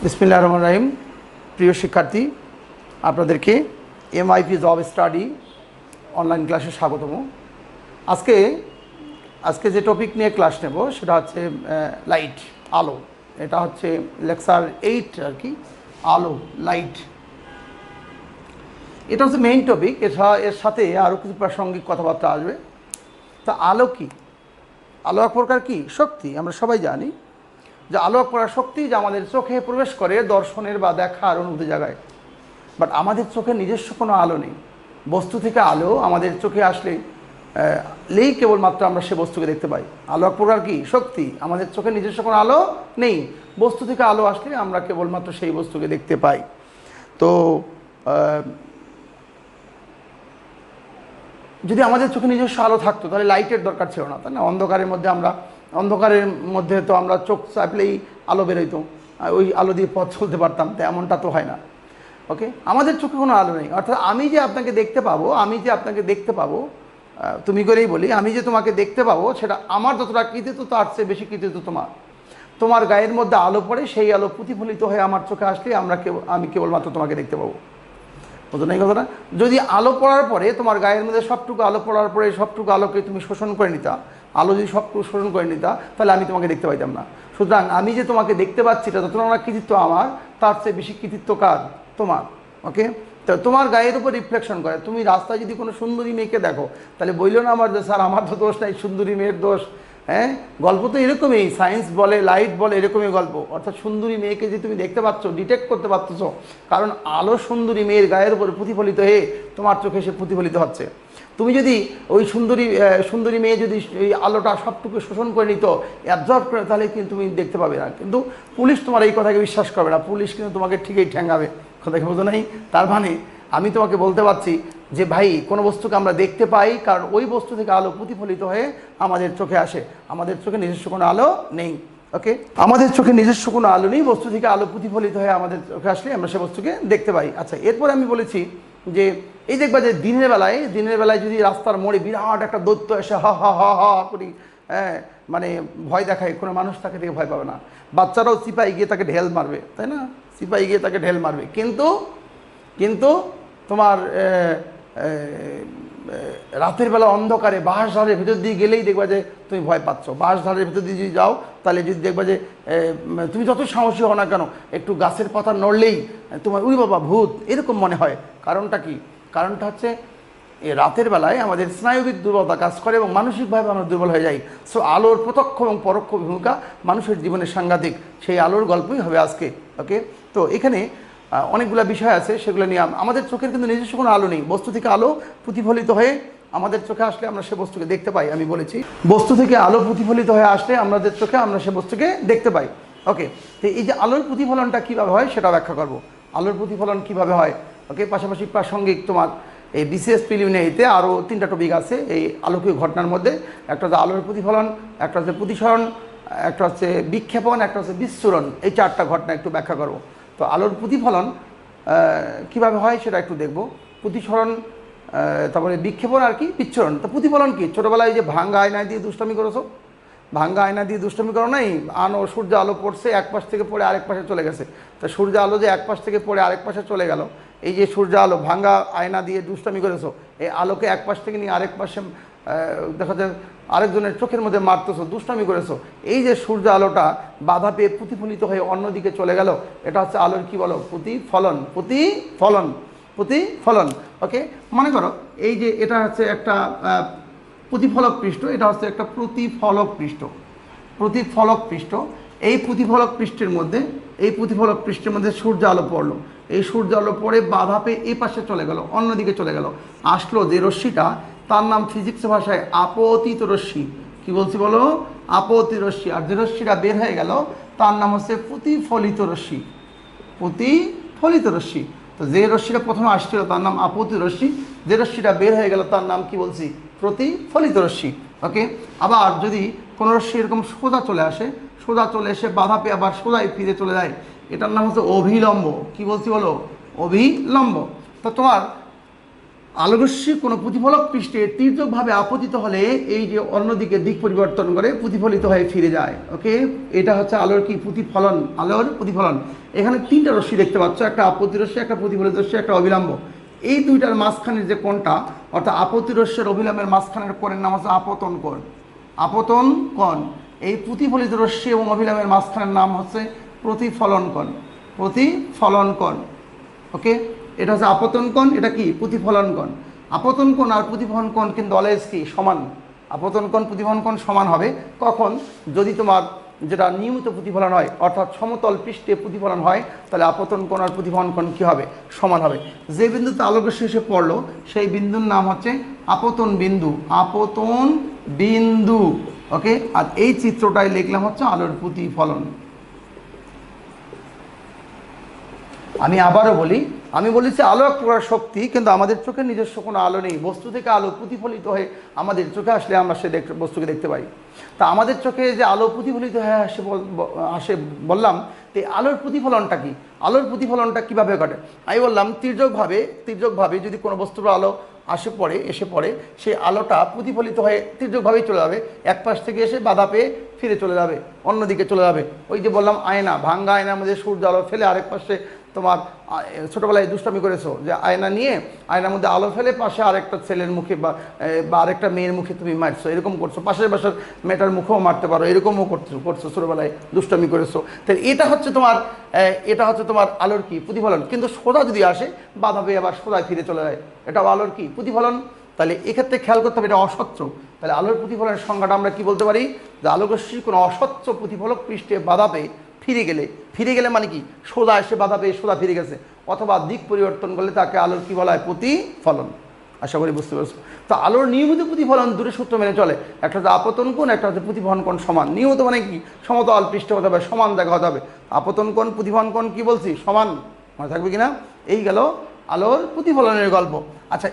বিসমিল্লাহির রহমানির রহিম। প্রিয় শিক্ষার্থী, আপনাদেরকে এমআইপি জব স্টাডি অনলাইন ক্লাসে স্বাগতম। আজকে যে টপিক নিয়ে ক্লাস নেব সেটা হচ্ছে লাইট, আলো। এটা হচ্ছে লেকচার 8 আর কি, আলো, লাইট। এটা হচ্ছে মেইন টপিক। এর সাথে আরও কিছু প্রাসঙ্গিক কথাবার্তা আসবে। তা আলো কি? আলো এক প্রকার কি শক্তি। আমরা সবাই জানি যে আলো এক প্রকার শক্তি যা আমাদের চোখে প্রবেশ করে দর্শনের বা দেখার অনুভূতি জাগায়। বাট আমাদের চোখে নিজস্ব কোনো আলো নেই। বস্তু থেকে আলো আমাদের চোখে আসলেই কেবলমাত্র আমরা সে বস্তুকে দেখতে পাই। আলো এক প্রকার কি শক্তি, আমাদের চোখে নিজস্ব কোনো আলো নেই। বস্তু থেকে আলো আসলে আমরা কেবলমাত্র সেই বস্তুকে দেখতে পাই। তো যদি আমাদের চোখে নিজস্ব আলো থাকতো তাহলে লাইটের দরকার ছিল না, তাই না? অন্ধকারের মধ্যে তো আমরা চোখ চাপলেই আলো বেরোইতো, ওই আলো দিয়ে পথ চলতে পারতাম। তো এমনটা তো হয় না। ওকে, আমাদের চোখে কোনো আলো নেই। অর্থাৎ আমি যে আপনাকে দেখতে পাবো, তুমি করেই বলি, আমি যে তোমাকে দেখতে পাবো সেটা আমার যতটা কৃতিত্ব তার চেয়ে বেশি কৃতিত্ব তোমার গায়ের মধ্যে আলো পড়ে, সেই আলো প্রতিফলিত হয়ে আমার চোখে আসলে আমি কেবলমাত্র তোমাকে দেখতে পাবো। বুঝো না এই কথাটা? যদি আলো পড়ার পরে তোমার গায়ের মধ্যে সবটুকু আলো পড়ার পরে সবটুকু আলোকে তুমি শোষণ করে নিতা, আলো যদি সবটুকু শোষণ করে নিতা, তাহলে আমি তোমাকে দেখতে পাইতাম না। সুতরাং আমি যে তোমাকে দেখতে পাচ্ছি এটা যতটা না কৃতিত্ব আমার, তার চেয়ে বেশি কৃতিত্ব কার? তোমার। ওকে, তো তোমার গায়ের উপর রিফ্লেকশন করে। তুমি রাস্তায় যদি কোনো সুন্দরী মেয়েকে দেখো, তাহলে বললো না আমার যে স্যার আমার তো দোষ নাই, সুন্দরী মেয়ের দোষ। হ্যাঁ, গল্প তো এরকমই, সায়েন্স বলে, লাইট বলে, এরকমই গল্প। অর্থাৎ সুন্দরী মেয়েকে যে তুমি দেখতে পাচ্ছ, ডিটেক্ট করতে পারতেছো, কারণ আলো সুন্দরী মেয়ের গায়ের উপর প্রতিফলিত হয়ে তোমার চোখে এসে প্রতিফলিত হচ্ছে। তুমি যদি ওই সুন্দরী মেয়ে যদি এই আলোটা সবটুকু শোষণ করে নিত, অ্যাবজর্ব করে, তাহলে কিন্তু তুমি দেখতে পাবে না। কিন্তু পুলিশ তোমার এই কথাকে বিশ্বাস করবে না, পুলিশ কিন্তু তোমাকে ঠিকই ঠ্যাঙ্গাবে। কথাকে বোঝো নাই? তার মানে আমি তোমাকে বলতে পারছি যে ভাই, কোনো বস্তুকে আমরা দেখতে পাই কারণ ওই বস্তু থেকে আলো প্রতিফলিত হয়ে আমাদের চোখে আসে। আমাদের চোখে নিজস্ব কোনো আলো নেই। ওকে, আমাদের চোখে নিজস্ব কোনো আলো নেই, বস্তু থেকে আলো প্রতিফলিত হয়ে আমাদের চোখে আসলে আমরা সে বস্তুকে দেখতে পাই। আচ্ছা, এরপরে আমি বলেছি যে এই দেখবা যে দিনের বেলায় যদি রাস্তার মোড়ে বিরাট একটা দৈত্য এসে হা হা হা হা করি, হ্যাঁ, মানে ভয় দেখায়, কোনো মানুষ তাকে দেখে ভয় পাবে না। বাচ্চারাও সিপাহি গিয়ে তাকে ঢেল মারবে, তাই না? সিপাহি গিয়ে তাকে ঢেল মারবে। কিন্তু তোমার রাতের বেলা অন্ধকারে বাঁশঝাড়ের ভিতর দিয়ে গেলেই দেখবা যে তুমি ভয় পাচ্ছ। বাঁশঝাড়ের ভিতর দিয়ে যদি যাও, তাহলে যদি দেখবা যে তুমি যত সাহসী হও না কেন, একটু গাছের পাতা নড়লেই তোমার উই বাবা ভূত এরকম মনে হয়। কারণটা কি? কারণটা হচ্ছে রাতের বেলায় আমাদের স্নায়বিক দুর্বলতা কাজ করে এবং মানসিকভাবে আমরা দুর্বল হয়ে যাই। সো আলোর প্রত্যক্ষ এবং পরোক্ষ ভূমিকা মানুষের জীবনের সাংঘাতিক। সেই আলোর গল্পই হবে আজকে। ওকে, তো এখানে অনেকগুলো বিষয় আছে, সেগুলো নিয়ে আমাদের চোখের কিন্তু নিজস্ব কোনো আলো নেই। বস্তু থেকে আলো প্রতিফলিত হয়ে আমাদের চোখে আসলে আমরা সে বস্তুকে দেখতে পাই। আমি বলেছি বস্তু থেকে আলো প্রতিফলিত হয়ে আসলে আমাদের চোখে আমরা সে বস্তুকে দেখতে পাই। ওকে, তো এই যে আলোর প্রতিফলনটা কীভাবে হয় সেটা ব্যাখ্যা করব। আলোর প্রতিফলন কীভাবে হয়, ওকে, পাশাপাশি প্রাসঙ্গিক তোমার এই বিসিএস প্রিলিমিনারিতে আরও 3টা টপিক আছে এই আলোকীয় ঘটনার মধ্যে। একটা হচ্ছে আলোর প্রতিফলন, একটা হচ্ছে প্রতিসরণ, একটা হচ্ছে বিক্ষেপণ, একটা হচ্ছে বিচ্ছুরণ। এই 4টা ঘটনা একটু ব্যাখ্যা করব। তো আলোর প্রতিফলন কীভাবে হয় সেটা একটু দেখব। প্রতিসরণ, তারপরে বিক্ষেপণ আর কি, বিচ্ছুরণ। তো প্রতিফলন কি? ছোটোবেলায় যে ভাঙ্গা আয়না দিয়ে দুষ্টামি করেছো, ভাঙ্গা আয়না দিয়ে দুষ্টামি করো নাই? সূর্য আলো পড়ছে, এক পাশ থেকে পড়ে আরেক পাশে চলে গেছে। তো সূর্য আলো যে এক পাশ থেকে পড়ে আরেক পাশে চলে গেল, এই যে সূর্য আলো ভাঙ্গা আয়না দিয়ে দুষ্টামি করেছো, এই আলোকে এক পাশ থেকে নিয়ে আরেক পাশে দেখা যায় আরেকজনের চোখের মধ্যে মারতেছো, দুষ্টামি করেছো। এই যে সূর্য আলোটা বাধা পেয়ে প্রতিফলিত হয়ে অন্যদিকে চলে গেল, এটা হচ্ছে আলোর কি বলো? প্রতিফলন। ওকে, মনে করো এই যে এটা হচ্ছে একটা প্রতিফলক পৃষ্ঠ, এটা হচ্ছে একটা প্রতিফলক পৃষ্ঠ। এই প্রতিফলক পৃষ্ঠের মধ্যে সূর্য আলো পড়লো। এই সূর্য আলো পড়ে বাধা পেয়ে এ পাশে চলে গেল, অন্যদিকে চলে গেল। আসলো যে রশ্মিটা, তার নাম ফিজিক্স ভাষায় আপতিত রশ্মি। কি বলছি বলো? আপতিত রশ্মি। আর যে রশ্মিটা বের হয়ে গেল তার নাম হচ্ছে প্রতিফলিত রশ্মি। তো যে রশ্মিটা প্রথমে আসছিল তার নাম আপতিত রশ্মি, যে রশ্মিটা বের হয়ে গেল তার নাম কি বলছি? প্রতিফলিত রশ্মি। ওকে, আবার যদি কোনো রশ্মি এরকম সোজা চলে এসে বাধা পেয়ে আবার সোজাই ফিরে চলে যায়, এটার নাম হচ্ছে অভিলম্ব। কি বলছি বলো? অভিলম্ব। তো তোমার আলোকরশ্মি কোনো প্রতিফলক পৃষ্ঠে তির্যকভাবে আপতিত হলে এই যে অন্যদিকে দিক পরিবর্তন করে প্রতিফলিত হয়ে ফিরে যায়। ওকে, এটা হচ্ছে আলোর কি প্রতিফলন, আলোর প্রতিফলন। এখানে তিনটা রশ্মি দেখতে পাচ্ছ, একটা আপতি রশ্মি, একটা প্রতিফলিত রশ্মি, একটা অবিলম্ব। এই দুইটার মাঝখানের যে কোণটা, অর্থাৎ আপতি রশ্মির অবিলম্বের মাঝখানের কোণের নাম হচ্ছে আপতন কোণ। আপতন কোণ। এই প্রতিফলিত রশ্মি এবং অবিলম্বের মাঝখানের নাম হচ্ছে প্রতিফলন কোণ। প্রতিফলন কোণ। ওকে, এটা হচ্ছে আপতন কোণ, এটা কি প্রতিফলন কোণ। আপতন কোণ আর প্রতিফলন কোণ কিন্তু অলওয়েজ কি সমান। আপতন কোণ প্রতিফলন কোণ সমান হবে কখন? যদি তোমার যেটা নিয়মিত প্রতিফলন হয়, অর্থাৎ সমতল পৃষ্ঠে প্রতিফলন হয়, তাহলে আপতন কোণ আর প্রতিফলন কোণ কী হবে? সমান হবে। যে বিন্দুতে আলোকরশ্মি এসে পড়লো সেই বিন্দুর নাম হচ্ছে আপতন বিন্দু। আপতন বিন্দু। ওকে, আর এই চিত্রটাই লিখলাম হচ্ছে আলোর প্রতিফলন। আমি আবারও বলি, আমি বলেছি আলো এক প্রকার শক্তি, কিন্তু আমাদের চোখে নিজস্ব কোনো আলো নেই। বস্তু থেকে আলো প্রতিফলিত হয়ে আমাদের চোখে আসলে আমরা সে বস্তুকে দেখতে পাই। তা আমাদের চোখে যে আলো প্রতিফলিত হয়ে আসে বললাম, তো আলোর প্রতিফলনটা কি? আলোর প্রতিফলনটা কীভাবে ঘটে? আমি বললাম তির্যকভাবে যদি কোনো বস্তুর আলো এসে পড়ে সেই আলোটা প্রতিফলিত হয়ে তির্যকভাবেই চলে যাবে। এক পাশ থেকে এসে বাধা পেয়ে ফিরে চলে যাবে, অন্যদিকে চলে যাবে। ওই যে বললাম আয়না, ভাঙ্গা আয়নার মধ্যে সূর্য আলো ফেলে আরেক পাশে তোমার ছোটোবেলায় দুষ্টামি করেছো যে আয়না নিয়ে আয়নার মধ্যে আলো ফেলে পাশে আরেকটা ছেলের মুখে বা আরেকটা মেয়ের মুখে তুমি মারছো, এরকম করছো। পাশের বাসার মেয়েটার মুখেও মারতে পারো, এরকমও করছো ছোটোবেলায় দুষ্টামি করেছো। তাই এটা হচ্ছে তোমার আলোর কি প্রতিফলন। কিন্তু সোজা যদি আসে বাধা পেয়ে আবার সোজায় ফিরে চলে যায়, এটাও আলোর কি প্রতিফলন। তাহলে এক্ষেত্রে খেয়াল করতে হবে এটা অস্বচ্ছ। তাহলে আলোর প্রতিফলনের সংজ্ঞাটা আমরা কি বলতে পারি? যে আলোকরশ্মি কোনো অস্বচ্ছ প্রতিফলক পৃষ্ঠে বাধা পেয়ে ফিরে গেলে মানে কি সোজা এসে বাধা পেয়ে সোজা ফিরে গেছে, অথবা দিক পরিবর্তন করলে তাকে আলোর কি বলা হয়? প্রতিফলন। আশা করি বুঝতে পেরেছো। তো আলোর নিয়মিত প্রতিফলন দুটো সূত্র মেনে চলে, একটা হচ্ছে আপতন কোণ, একটা হচ্ছে প্রতিফলন কোণ সমান। নিয়মিত মানে কি সমতল পৃষ্ঠে হতে হবে, সমান জায়গা হতে হবে। আপতন কোণ প্রতিফলন কোণ কি বলছি? সমান। মনে থাকবে কিনা? এই গেল আলোর প্রতিফলনের গল্প। আচ্ছা,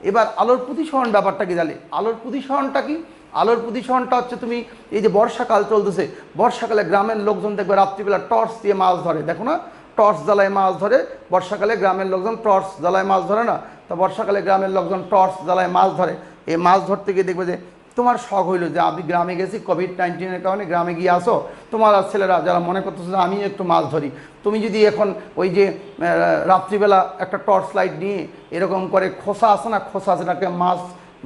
এবার আলোর প্রতিসরণ ব্যাপারটা কি জানি? আলোর প্রতিসরণটা কি? আলোর প্রতিসরণটা হচ্ছে, তুমি এই যে বর্ষাকাল চলতেছে, বর্ষাকালে গ্রামের লোকজন দেখবে রাত্রিবেলা টর্চ দিয়ে মাছ ধরে, দেখো না? টর্চ জ্বালায় মাছ ধরে। বর্ষাকালে গ্রামের লোকজন টর্চ জ্বালায় মাছ ধরে না? তো বর্ষাকালে গ্রামের লোকজন টর্চ জ্বালায় মাছ ধরে। এই মাছ ধরতে গিয়ে দেখবে যে তোমার শখ হইলো যে আমি গ্রামে গেছি, কোভিড-19 কারণে গ্রামে গিয়ে আসো, তোমার আর ছেলেরা যারা মনে করতেছে যে আমি একটু মাছ ধরি, তুমি যদি এখন ওই যে রাত্রিবেলা একটা টর্চ লাইট নিয়ে এরকম করে খোসা আছে না, খোসা যেটাকে মাছ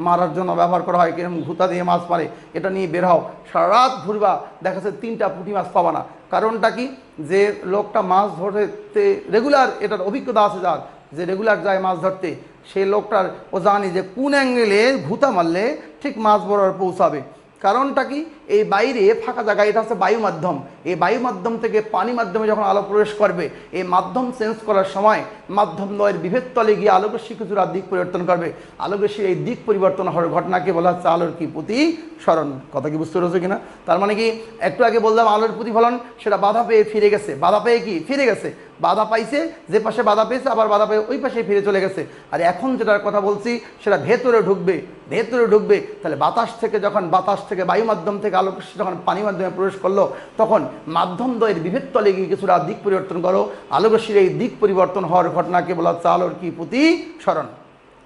মারার জন্য ব্যবহার করা হয়, কিরকম ঘুতা দিয়ে মাছ মারে, এটা নিয়ে বের হও, সারা রাত ঘুরবা, দেখা যাচ্ছে 3টা পুঁটি মাছ পাবা না। কারণটা কি? যে লোকটা মাছ ধরতে রেগুলার, এটার অভিজ্ঞতা আছে যার, যে রেগুলার যায় মাছ ধরতে, সেই লোকটার ও জানি যে কোন অ্যাঙ্গেলে ঘুতা মারলে ঠিক মাছ বরাবর পৌঁছাবে। কারণটা কি? এই বাইরে ফাঁকা জায়গা, এটা হচ্ছে বায়ু মাধ্যম। এই বায়ু মাধ্যম থেকে পানি মাধ্যমে যখন আলো প্রবেশ করবে, এই মাধ্যম চেঞ্জ করার সময় মাধ্যম দ্বয়ের বিভেদ তলে গিয়ে আলোকরশ্মি কিছুটা দিক পরিবর্তন করবে। আলোকরশ্মির এই দিক পরিবর্তন হওয়ার ঘটনাকে বলা হচ্ছে আলোর কি প্রতিসরণ। কথা কি বুঝতে পেরেছো কিনা? তার মানে কি, একটু আগে বললাম আলোর প্রতিফলন, সেটা বাধা পেয়ে ফিরে গেছে, বাধা পেয়ে কি ফিরে গেছে, বাধা পাইছে, যে পাশে বাধা পেয়েছে আবার বাধা পেয়ে ওই পাশে ফিরে চলে গেছে। আর এখন যেটার কথা বলছি সেটা ভেতরে ঢুকবে। তাহলে বাতাস থেকে বায়ু মাধ্যম থেকে আলোকরশ্মি যখন পানি মাধ্যমে প্রবেশ করলো, তখন মাধ্যম দ্বয়ের বিভেদ তলে গিয়ে কিছুটা দিক পরিবর্তন করো। আলোকরশ্মির এই দিক পরিবর্তন হওয়ার ঘটনাকে বলা হচ্ছে আলোর কি প্রতিসরণ।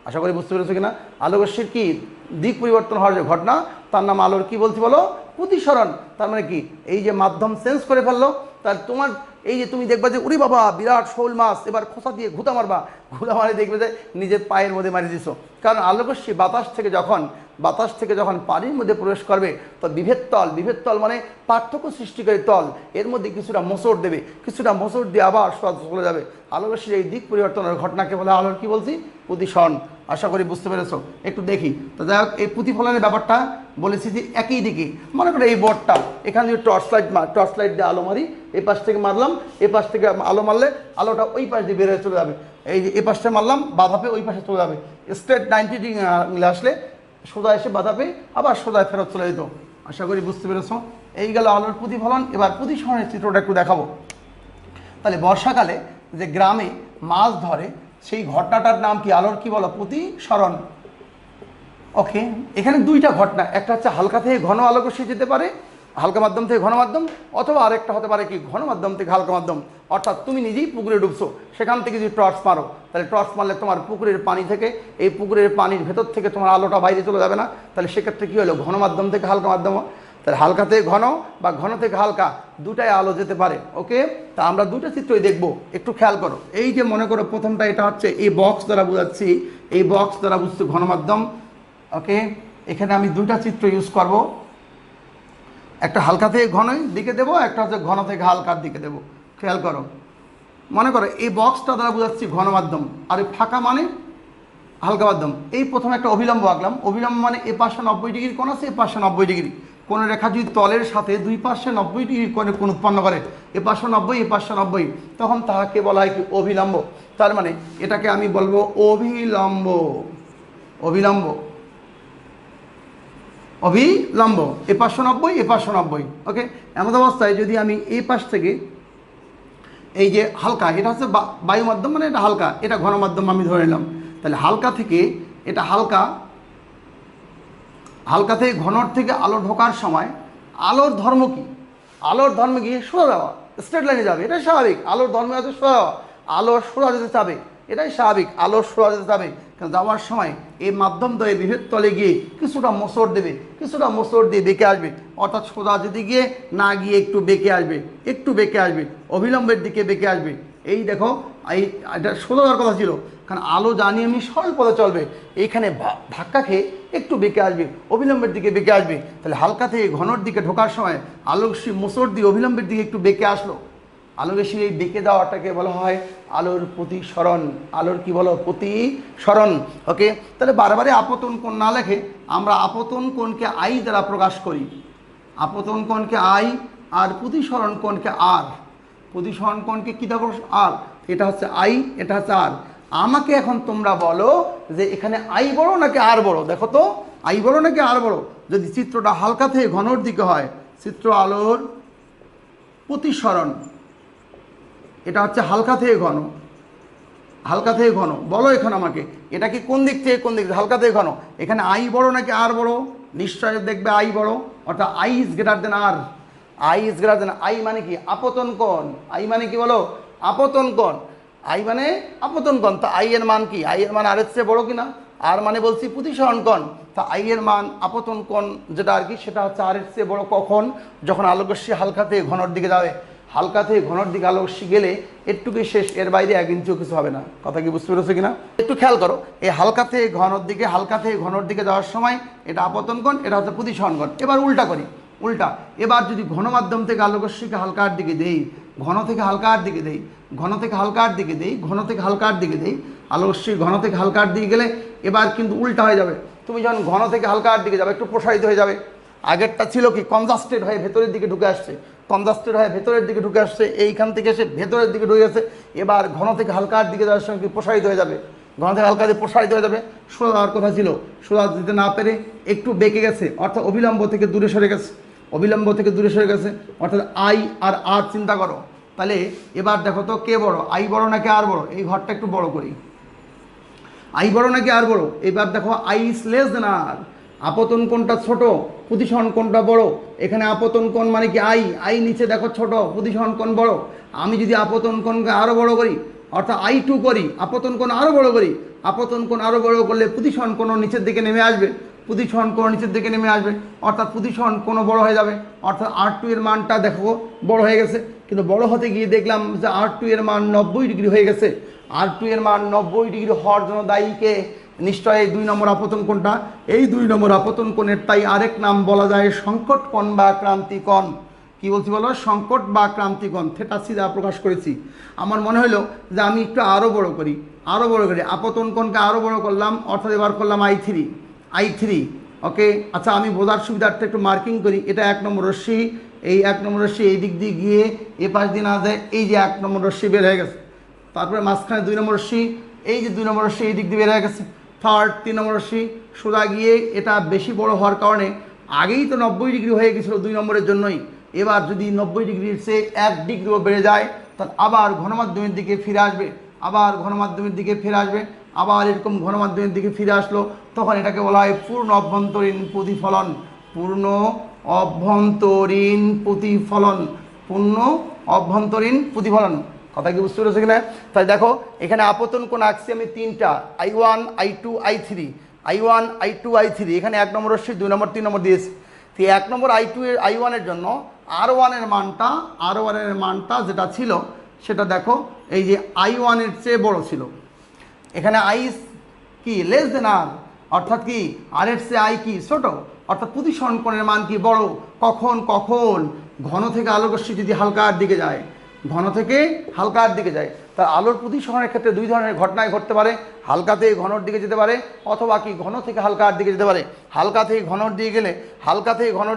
আশা করি বুঝতে পেরেছো কিনা? আলোকরশ্মির কি দিক পরিবর্তন হওয়ার যে ঘটনা, তার নাম আলোর কি বলছি বলো? প্রতিসরণ। তার মানে কি, এই যে মাধ্যম চেঞ্জ করে ফেললো, তাহলে তোমার এই যে তুমি দেখবা যে উরি বাবা বিরাট শোল মাছ, এবার খোসা দিয়ে ঘুতা মারবা, ঘুতা মারে দেখবে যে নিজের পায়ের মধ্যে মারি দিছো। কারণ আলোকরশ্মি বাতাস থেকে যখন পানির মধ্যে প্রবেশ করবে, তো বিভেদ তল মানে পার্থক্য সৃষ্টিকারী তল, এর মধ্যে কিছুটা মোচড় দেবে, কিছুটা মোচড় দিয়ে আবার চলে যাবে। আলোকরশ্মির এই দিক পরিবর্তনের ঘটনাকে বলে আলোর কি বলছি? প্রতিসরণ। আশা করি বুঝতে পেরেছো। একটু দেখি তো, যাই হোক, এই প্রতিফলনের ব্যাপারটা বলেছি যে একই দিকে, মনে করো এই বোর্ডটা, এখানে যদি টর্চ লাইট দিয়ে আলো মারি, এই পাশ থেকে মারলাম, এই পাশ থেকে আলো মারলে আলোটা ওই পাশ দিয়ে বের হয়ে চলে যাবে। এই যে এ পাশটা মারলাম, বাধা পেয়ে ওই পাশে চলে যাবে। স্ট্রেট 90 ডিগ্রি আসলে সোজা এসে বাধা পেয়ে আবার সোজা ফেরত চলে যেত। আশা করি বুঝতে পেরেছো। এই গেল আলোর প্রতিফলন। এবার প্রতিসরণের চিত্রটা একটু দেখাবো। তাহলে বর্ষাকালে যে গ্রামে মাছ ধরে সেই ঘটনাটার নাম কি? আলোর কি বলো? প্রতিসরণ। ওকে, এখানে দুইটা ঘটনা, একটা হচ্ছে হালকা থেকে ঘন আলোকরশ্মি যেতে পারে, হালকা মাধ্যম থেকে ঘন মাধ্যম, অথবা আরেকটা হতে পারে কি ঘন মাধ্যম থেকে হালকা মাধ্যম। অর্থাৎ তুমি নিজেই পুকুরে ডুবছো, সেখান থেকে যদি টর্চ মারো, তাহলে টর্চ মারলে তোমার পুকুরের পানি থেকে, এই পুকুরের পানির ভেতর থেকে তোমার আলোটা বাইরে চলে যাবে না। তাহলে সেক্ষেত্রে কী হলো, ঘন মাধ্যম থেকে হালকা মাধ্যম। তাহলে হালকা থেকে ঘন বা ঘন থেকে হালকা দুটাই আলো যেতে পারে। ওকে, তা আমরা দুটো চিত্রই দেখব, একটু খেয়াল করো। এই যে মনে করো প্রথমটা এটা হচ্ছে এই বক্স দ্বারা বোঝাচ্ছি, এই বক্স দ্বারা বুঝছি ঘন মাধ্যম। ওকে, এখানে আমি দুইটা চিত্র ইউজ করব, একটা হালকা থেকে ঘনের দিকে দেবো, একটা হচ্ছে ঘন থেকে হালকার দিকে দেবো। খেয়াল করো, মনে করো এই বক্সটা দ্বারা বোঝাচ্ছি ঘন মাধ্যম, আর এই ফাঁকা মানে হালকা মাধ্যম। এই প্রথমে একটা অভিলম্ব আঁকলাম, অভিলম্ব মানে এ পাশে 90 ডিগ্রি কোণ আছে, এ পাশে 90 ডিগ্রি। কোনো রেখা যদি তলের সাথে দুই পাশে 90 ডিগ্রি কোণে কোণ উৎপন্ন করে, এ পাশে 90 এ পাশে 90, তখন তাহাকে বলা হয় কি অভিলম্ব। তার মানে এটাকে আমি বলবো অভিলম্ব, অভিলম্ব, অভিলম্ব, এ পাশে 90 এ পাশে 90। ওকে, এমন অবস্থায় যদি আমি এই পাশ থেকে এই যে হালকা, এটা হচ্ছে বায়ু মাধ্যম, মানে এটা হালকা, এটা ঘন মাধ্যম আমি ধরে নিলাম। তাহলে হালকা থেকে এটা হালকা, হালকা থেকে ঘনর থেকে আলো ঢোকার সময় আলোর ধর্ম কি? আলোর ধর্ম কি? সোজা যাওয়া, স্ট্রেট লাইনে যাবে, এটাই স্বাভাবিক। আলোর ধর্ম হচ্ছে সোজা যাওয়া, আলো সোজা যেতে চাবে, এটাই স্বাভাবিক। আলো সোজা যেতে যাবে, কারণ যাওয়ার সময় এই মাধ্যম দ্বয়ে বিভেদ তলে গিয়ে কিছুটা মোচড় দেবে, কিছুটা মোচড় দিয়ে বেঁকে আসবে। অর্থাৎ সোজা যেতে গিয়ে না গিয়ে একটু বেঁকে আসবে, একটু বেঁকে আসবে, অবিলম্বের দিকে বেঁকে আসবে। এই দেখো, এই এটা সোজা যাওয়ার কথা ছিল, কারণ আলো জানি আমি সরল পথে চলবে, এইখানে ধাক্কা খেয়ে একটু বেঁকে আসবে, অবিলম্বের দিকে বেঁকে আসবে। তাহলে হালকা থেকে ঘনর দিকে ঢোকার সময় আলোকরশ্মি মোচড় দিয়ে অবিলম্বের দিকে একটু বেঁকে আসলো। আলোকরশ্মি এই বেঁকে দেওয়াটাকে বলা হয় আলোর প্রতিসরণ। আলোর কি বলো? প্রতিসরণ। ওকে, তাহলে বারবারে আপতন কোণ না লেখে আমরা আপতন কোণকে আই দ্বারা প্রকাশ করি। আপতন কোণকে আই আর প্রতিসরণ কোণকে আর। প্রতিসরণ কোণকে কী দেবো? আর। এটা হচ্ছে আই, এটা হচ্ছে আর। আমাকে এখন তোমরা বলো যে এখানে আই বড় নাকি আর বড়? দেখো তো, আই বড় নাকি আর বড়? যদি চিত্রটা হালকা থেকে ঘনর দিকে হয়, চিত্র আলোর প্রতিসরণ, এটা হচ্ছে হালকা থেকে ঘন, হালকা থেকে ঘন। বলো এখন আমাকে, এটা কি কোন দিক থেকে কোন দিক থেকে? হালকা থেকে ঘন। এখানে আই বড় নাকি আর বড়? নিশ্চয় দেখবে আই বড়, অর্থাৎ I is greater than R. I is greater than. I মানে কি? আপতন কোণ। আই মানে কি বলো? আপতন কোণ। আই মানে আপতন কোণ। তা আই এর মান কি? আই এর মান আর এর চেয়ে বড় কিনা? আর মানে বলছি প্রতিসরণ কোণ। তা আই এর মান আপতন কোণ যেটা আর কি, সেটা হচ্ছে আর এর চেয়ে বড় কখন? যখন আলোকরশ্মি হালকা থেকে ঘনর দিকে যাবে। হালকা থেকে ঘনর দিকে আলোকরশ্মি গেলে একটুকুই শেষ, এর বাইরে 1 ইঞ্চিও কিছু হবে না। কথা কি বুঝতে পেরেছো কিনা? একটু খেয়াল করো, এই হালকা থেকে ঘনর দিকে, হালকা থেকে ঘনর দিকে যাওয়ার সময় এটা আপতন কোণ, এটা হচ্ছে প্রতিসরণ কোণ। এবার উল্টা করি, উল্টা। এবার যদি ঘন মাধ্যম থেকে আলোকরশ্মিকে হালকার দিকে দেই, ঘন থেকে হালকার দিকে দেই, ঘন থেকে হালকার দিকে দেই, ঘন থেকে হালকার দিকে দেই, আলোকরশ্মি ঘন থেকে হালকার দিকে গেলে এবার কিন্তু উল্টা হয়ে যাবে। তুমি যখন ঘন থেকে হালকার দিকে যাবে একটু প্রসারিত হয়ে যাবে। আগেরটা ছিল কি? কনজাস্টেড হয়ে ভেতরের দিকে ঢুকে আসছে, কনজাস্টেড হয়ে ভেতরের দিকে ঢুকে আসছে, এইখান থেকে এসে ভেতরের দিকে ঢুকে গেছে। এবার ঘন থেকে হালকার দিকে যাওয়ার সঙ্গে প্রসারিত হয়ে যাবে, ঘন থেকে হালকা দিয়ে প্রসারিত হয়ে যাবে। সোজা যাওয়ার কথা ছিল, সোজা দিতে না পেরে একটু বেঁকে গেছে, অর্থাৎ অবিলম্ব থেকে দূরে সরে গেছে, অবিলম্ব থেকে দূরে সরে গেছে। অর্থাৎ আই আর আর চিন্তা করো। তাহলে এবার দেখো তো কে বড়? আই বড় নাকি আর বড়? এই ঘরটা একটু বড় করি। আই বড় নাকি আর বড়? এবার দেখো আই ইজ লেস দেন আর। আপতন কোণটা ছোট, প্রতিসরণ কোণটা বড়। এখানে আপতন কোণ মানে কি? আই। আই নিচে দেখো ছোট, প্রতিসরণ কোণ বড়। আমি যদি আপতন কোণকে আরও বড় করি, অর্থাৎ I2 করি, আপতন কোণ আরও বড় করি, আপতন কোণ আরও বড় করলে প্রতিসরণ কোণ নিচের দিকে নেমে আসবে, প্রতিসরণ কোণ নিচের দিকে নেমে আসবে, অর্থাৎ প্রতিসরণ কোণ বড় হয়ে যাবে। অর্থাৎ R2 এর মানটা দেখো বড় হয়ে গেছে। কিন্তু বড় হতে গিয়ে দেখলাম যে R2 এর মান 90 ডিগ্রি হয়ে গেছে। R2 এর মান 90 ডিগ্রি হওয়ার জন্য দায়ীকে নিশ্চয় এই 2 নম্বর আপতন কোণটা। এই 2 নম্বর আপতন কোণের তাই আরেক নাম বলা যায় সংকট কোণ বা ক্রান্তি কোণ। কি বলছি বলো? সংকট বা ক্রান্তি কোণ। থিটা সিধা প্রকাশ করেছি। আমার মনে হলো যে আমি একটু আরও বড় করি, আরও বড় করি, আপতন কোণকে আরও বড় করলাম, অর্থাৎ এবার করলাম I3। ওকে, আচ্ছা আমি বোঝার সুবিধার্থে একটু মার্কিং করি। এটা 1 নম্বর রশ্মি, এই 1 নম্বর রশ্মি এই দিক দিয়ে গিয়ে এ পাশ দিয়ে না যায়, এই যে 1 নম্বর রশ্মি বের হয়ে গেছে। তারপরে মাঝখানে 2 নম্বর রশ্মি, এই যে 2 নম্বর রশ্মি এই দিক দিয়ে বের হয়ে গেছে। থার্ড 3 নম্বর রশ্মি সোজা গিয়ে এটা বেশি বড় হওয়ার কারণে, আগেই তো 90 ডিগ্রি হয়ে গেছিলো 2 নম্বরের জন্যই। এবার যদি 90 ডিগ্রির চেয়ে 1 ডিগ্রিও বেড়ে যায়, তাহলে আবার ঘনমাধ্যমের দিকে ফিরে আসবে, আবার ঘনমাধ্যমের দিকে ফিরে আসবে, আবার এরকম ঘনমাধ্যমের দিকে ফিরে আসলো। তখন এটাকে বলা হয় পূর্ণ অভ্যন্তরীণ প্রতিফলন। পূর্ণ অভ্যন্তরীণ প্রতিফলন, পূর্ণ অভ্যন্তরীণ প্রতিফলন। কথা কি বুঝতে পেরেছো কিনা? তাই দেখো এখানে আপতন কোণ আঁকছি আমি তিনটা, I1 I2 I3, I1 I2 I3। এখানে 1 নম্বর রশ্মি, 2 নম্বর 3 নম্বর দিয়েছি। তো 1 নম্বর I2 এর I1 এর জন্য R1 এর মানটা যেটা ছিল সেটা দেখো এই যে I1 এর চেয়ে বড় ছিল। এখানে I কি লেস দেন আর, অর্থাৎ কি আর এর চেয়ে I কি ছোট, অর্থাৎ প্রতিসরণ কোণের মান কি বড়। কখন ঘন থেকে আলোক রশ্মি যদি হালকার দিকে যায়, ঘন থেকে হালকার দিকে যায়, তার আলোর প্রতিসরণের ক্ষেত্রে দুই ধরনের ঘটনাই ঘটতে পারে। হালকা থেকে ঘনর দিকে যেতে পারে, অথবা কি ঘন থেকে হালকার দিকে যেতে পারে। হালকা থেকে ঘনর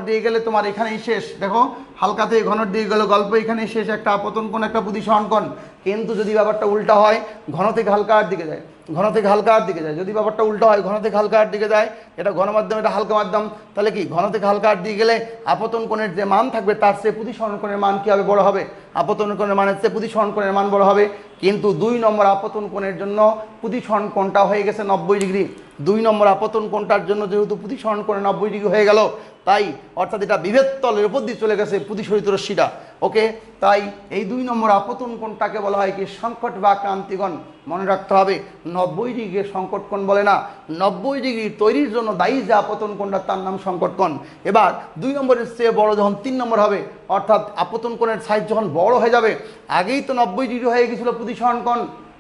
দিকে গেলে তোমার এখানেই শেষ। দেখো হালকা থেকে ঘনর দিকে গেলে গল্প এখানেই শেষ, একটা আপতন কোণ একটা প্রতিসরণ কোণ। কিন্তু যদি ব্যাপারটা উল্টা হয়, ঘন থেকে হালকার দিকে যায়, যদি ব্যাপারটা উল্টো হয়, ঘন থেকে হালকার দিকে যায়, এটা ঘন মাধ্যম এটা হালকা মাধ্যম, তাহলে কি ঘন থেকে হালকার দিকে গেলে আপতন কোণের যে মান থাকবে তার চেয়ে প্রতিসরণ কোণের মান কী হবে, বড় হবে। আপতন কোণের মানের চেয়ে প্রতিসরণ কোণের মান বড় হবে। কিন্তু 2 নম্বর আপতন কোণের জন্য প্রতিসরণ কোণটা হয়ে গেছে 90 ডিগ্রি। 2 নম্বর আপতন কোণটার জন্য যেহেতু প্রতিসরণ কোণে 90 ডিগ্রি হয়ে গেল, তাই অর্থাৎ এটা বিভেদ তলের উপর দিয়ে চলে গেছে প্রতিসরিত রশ্মিটা। ওকে, তাই এই 2 নম্বর আপতন কোণটাকে বলা হয় কি সংকট বা ক্রান্তিকোণ। মনে রাখতে হবে 90 ডিগ্রি সংকট কোণ বলে না, 90 ডিগ্রি তৈরির জন্য দায়ী যে আপতন কোণটা তার নাম সংকট কোণ। এবার 2 নম্বরের চেয়ে বড় যখন 3 নম্বর হবে, অর্থাৎ আপতন কোণের সাইজ যখন বড় হয়ে যাবে, আগেই তো 90 ডিগ্রি হয়ে গেছিল প্রতিসরণ কোণ,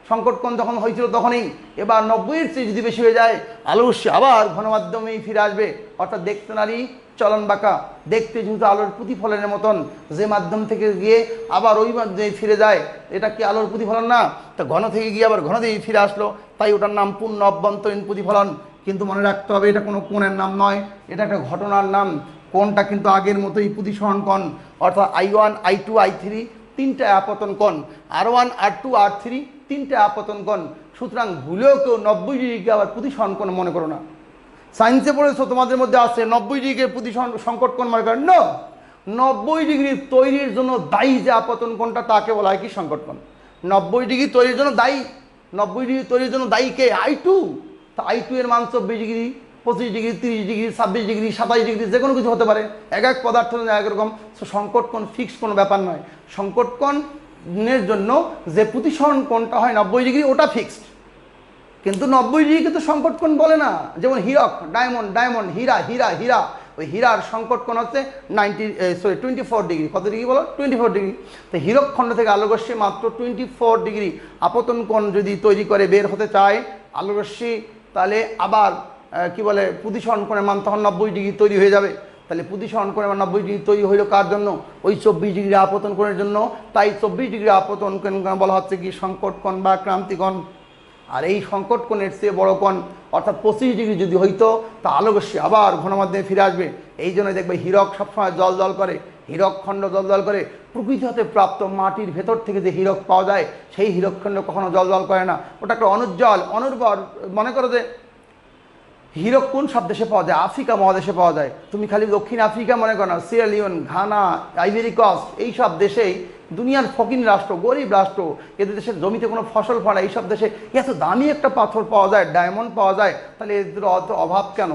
সংকট কোণ যখন হয়েছিল তখনই, এবার 90-এর চেয়ে যদি বেশি হয়ে যায়, আলো রশ্মি আবার ঘনমাধ্যমেই ফিরে আসবে। অর্থাৎ দেখতে নারী চলন বাঁকা, দেখতে যেহেতু আলোর প্রতিফলনের মতন, যে মাধ্যম থেকে গিয়ে আবার ওই মাধ্যমে ফিরে যায়, এটা কি আলোর প্রতিফলন না? তা ঘন থেকে গিয়ে আবার ঘন দিকেই ফিরে আসলো, তাই ওটার নাম পূর্ণ অভ্যন্তরীণ প্রতিফলন। কিন্তু মনে রাখতে হবে এটা কোনো কোণের নাম নয়, এটা একটা ঘটনার নাম। কোণটা কিন্তু আগের মতোই প্রতিসরণ কোণ, অর্থাৎ I1 I2 I3 তিনটা আপতন কোণ, R1 R2 R3 তিনটা আপতন কোণ। সুতরাং ভুলেও কেউ 90 ডিগ্রিকে আবার প্রতিসরণ কোণ মনে করো না। সায়েন্সে পড়েছো, তোমাদের মধ্যে আছে 90 ডিগ্রির প্রতিসরণ সংকট কোণ মনে করেন না। 90 ডিগ্রি তৈরির জন্য দায়ী যে আপতন কোণটা তাকে বলা হয় কি সংকট কোণ। 90 ডিগ্রি তৈরির জন্য দায়ী, 90 ডিগ্রি তৈরির জন্য দায়ী কে? I2। তা I2 এর মান 24 degree, 25 degree, 30 degree, 26 degree, 27 degree, যে কোনো কিছু হতে পারে। এক এক পদার্থ একরকম। সংকট কোণ ফিক্সড কোনো ব্যাপার নয়। সংকট কোণের জন্য যে প্রতিসরণ কোণটা হয় 90 ডিগ্রি, ওটা ফিক্সড। কিন্তু 90 ডিগ্রিকে তো সংকট কোণ বলে না। যেমন হীরক, ডায়মন্ড, হীরা, ওই হীরার সংকট কোণ হচ্ছে 24 ডিগ্রি। কত ডিগ্রি বলো? 24 ডিগ্রি। তো হীরক খণ্ড থেকে আলোকরশ্মি মাত্র 24 ডিগ্রি আপতন কোণ যদি তৈরি করে বের হতে চায় আলোকরশ্মি, তাহলে আবার কি বলে প্রতিসরণ কোণের মান তখন 90 ডিগ্রি তৈরি হয়ে যাবে। তাহলে প্রতিসরণ কোণের মান 90 ডিগ্রি তৈরি হইল কার জন্য? ওই 24 ডিগ্রি আপতন কোণের জন্য। তাই 24 ডিগ্রি আপতন কোণ বলা হচ্ছে কি সংকট কোণ বা ক্রান্তিকোণ। আর এই সংকট কোণের চেয়ে বড় কোণ অর্থাৎ 25 ডিগ্রি যদি হইতো, তা আলোকরশ্মি আবার ঘনমাধ্যমে ফিরে আসবে। এই জন্য দেখবে হীরক সবসময় জল করে, হীরক খণ্ড জল করে। প্রকৃতি হতে প্রাপ্ত মাটির ভেতর থেকে যে হীরক পাওয়া যায়, সেই হীরক খণ্ড কখনো জল করে না, ওটা একটা অনুজ্জ্বল অনুর্বর। মনে করো যে হীরক কোন সব দেশে পাওয়া যায়? আফ্রিকা মহাদেশে পাওয়া যায়। তুমি খালি দক্ষিণ আফ্রিকা মনে করো না, Sierra Leone, Ghana, Ivory Coast, এইসব দেশেই দুনিয়ার ফকিন রাষ্ট্র, গরিব রাষ্ট্র, এদের দেশের জমিতে কোনো ফসল ফলে, এইসব দেশে এত দামি একটা পাথর পাওয়া যায়, ডায়মন্ড পাওয়া যায়, তাহলে এদের অত অভাব কেন?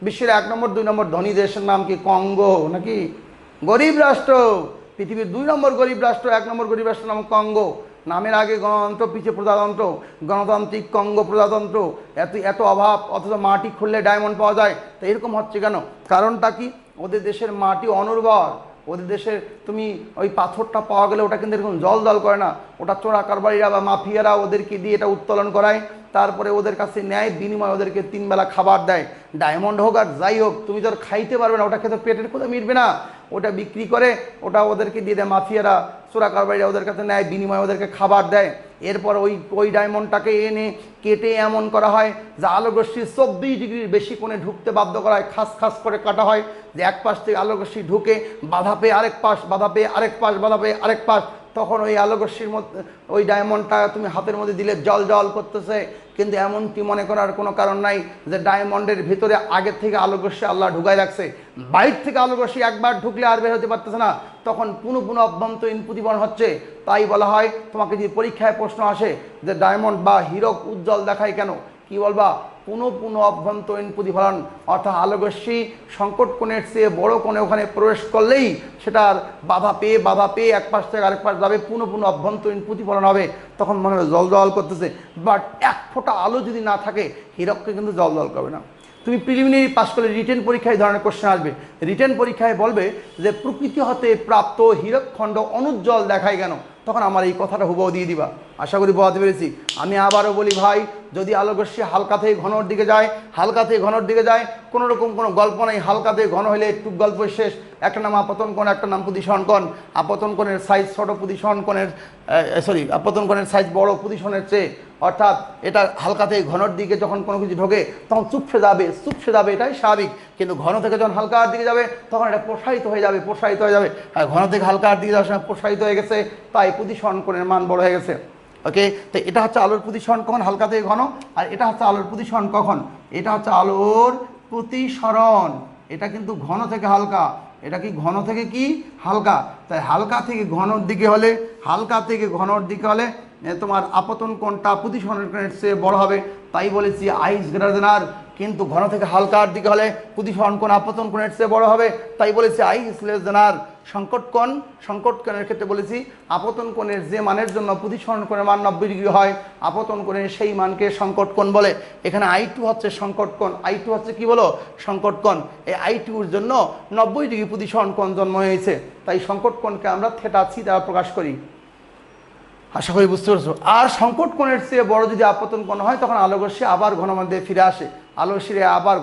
বিশ্বের 1 নম্বর 2 নম্বর ধনী দেশের নাম কি? কঙ্গো নাকি? গরিব রাষ্ট্র। পৃথিবীর 2 নম্বর গরিব রাষ্ট্র, 1 নম্বর গরিব রাষ্ট্রের নাম কঙ্গো। নামের আগে গণতন্ত্র, পিছে প্রজাতন্ত্র, গণতান্ত্রিক কঙ্গো প্রজাতন্ত্র। এত অভাব, অথচ মাটি খুললে ডায়মন্ড পাওয়া যায়। তো এরকম হচ্ছে কেন? কারণটা কি? ওদের দেশের মাটি অনুর্বর। ওদের দেশের তুমি ওই পাথরটা পাওয়া গেলে ওটা কিন্তু এরকম জল করে না, ওটা চোরা কারবারিরা বা মাফিয়ারা ওদেরকে দিয়ে এটা উত্তোলন করায়। তারপরে ওদের কাছে ন্যায় বিনিময় ওদেরকে 3 বেলা খাবার দেয়। ডায়মন্ড হোক আর যাই হোক, তুমি তো আর খাইতে পারবে না, ওটা খেতে পেটের কোথাও মিটবে না, ওটা বিক্রি করে ওটা ওদেরকে দিয়ে দেয় মাফিয়ারা, চোরা কারবারিরা ওদের কাছে ন্যায় বিনিময় ওদেরকে খাবার দেয়। এরপর ওই ডায়মন্ডটাকে এনে কেটে এমন করা হয় যে আলোকরশ্মি 24 ডিগ্রির বেশি কোণে ঢুকতে বাধ্য করা হয়। খাস করে কাটা হয় যে এক পাশ থেকে আলোকরশ্মি ঢুকে বাধা পেয়ে আরেক পাশ, বাধা পেয়ে আরেক পাশ। তখন ওই আলোকরশ্মির মধ্যে ওই ডায়মন্ডটা তুমি হাতের মধ্যে দিলে জল করতেছে। কিন্তু এমনটি মনে করার কোনো কারণ নাই যে ডায়মন্ডের ভিতরে আগের থেকে আলোকরশ্মি আল্লাহ ঢুকাই রাখছে। বাইর থেকে আলোকরশ্মি একবার ঢুকলে আর বের হতে পারতেছে না, তখন পুনঃ অভ্যন্তরীণ প্রতিফলন হচ্ছে। তাই বলা হয়, তোমাকে যদি পরীক্ষায় প্রশ্ন আসে যে ডায়মন্ড বা হীরক উজ্জ্বল দেখায় কেন, কি বলবা, পুনঃ পুনঃ অভ্যন্তরীণ প্রতিফলন, অর্থাৎ আলোকরশ্মি সংকট কোণের চেয়ে বড় কোণে ওখানে প্রবেশ করলেই সেটার বাধা পেয়ে এক পাশ থেকে আরেক পাশ যাবে, পুনঃ পুনঃ অভ্যন্তরীণ প্রতিফলন হবে, তখন মনে হবে জল জল করতেছে। বাট এক ফোঁটা আলো যদি না থাকে হীরককে কিন্তু জল জল করবে না। তুমি প্রিলিমিনারি পাস করলে রিটেন পরীক্ষায় ধরনের কোশ্চেন আসবে, রিটেন পরীক্ষায় বলবে যে প্রকৃতি হতে প্রাপ্ত হীরকখণ্ড অনুজ্জ্বল দেখায় কেন, তখন আমার এই কথাটা হুবহু দিয়ে দিবা। আশা করি বোঝাতে পেরেছি। আমি আবারও বলি ভাই, যদি আলোকরশ্মি হালকা থেকে ঘনর দিকে যায়, হালকা থেকে ঘনর দিকে যায়, কোনো রকম কোনো গল্প নেই, হালকা থেকে ঘন হলে একটু গল্প শেষ। একটা নাম আপতন কোণ, একটা নাম প্রতিসরণ কোণ। আপতন কোণের সাইজ ছোট, প্রতিসরণ কোণের আপতন কোণের সাইজ বড় প্রতিসরণের চেয়ে, অর্থাৎ এটা হালকা থেকে ঘনর দিকে যখন কোনো কিছু ঢোকে তখন চুপসে যাবে, এটাই স্বাভাবিক। কিন্তু ঘন থেকে যখন হালকার দিকে যাবে তখন এটা প্রসারিত হয়ে যাবে। আর ঘন থেকে হালকার দিকে যাওয়ার সময় প্রসারিত হয়ে গেছে, তাই প্রতিসরণ কোণের মান বড় হয়ে গেছে। ওকে, তো এটা হচ্ছে আলোর প্রতিসরণ কখন, হালকা থেকে ঘন। আর এটা হচ্ছে আলোর প্রতিসরণ কখন, এটা হচ্ছে আলোর প্রতিসরণ। এটা কিন্তু ঘন থেকে হালকা, এটা কি ঘন থেকে কি হালকা। তাই হালকা থেকে ঘনর দিকে হলে তোমার আপতন কোণটা প্রতিসরণ কোণের চেয়ে বড় হবে, তাই বলেছি আই ইজ গ্রেটার দেন আর। কিন্তু ঘন থেকে হালকার দিকে হলে প্রতিসরণ কোণ আপতন কোণের চেয়ে বড় হবে, তাই বলেছি আই ইজ লেস দেন আর। সংকট কোণের ক্ষেত্রে বলেছি আপতন কোণের যে মানের জন্য প্রতিসরণ কোণের মান 90 ডিগ্রি হয়, আপতন কোণের সেই মানকে সংকট কোণ বলে। এখানে I2 হচ্ছে সংকট কোণ, I2 হচ্ছে কি বলো, সংকট কোণ। এই I2-র জন্য 90 ডিগ্রি প্রতিসরণ কোণ জন্ম হয়েছে, তাই সংকট কোণকে আমরা থিটা সি দ্বারা প্রকাশ করি। আশা করি বুঝতে পারছো। আর সংকট কোণের চেয়ে বড় যদি আপতন কোণ হয় তখন আলোকরশ্মি আবার ঘনমধ্যে ফিরে আসে,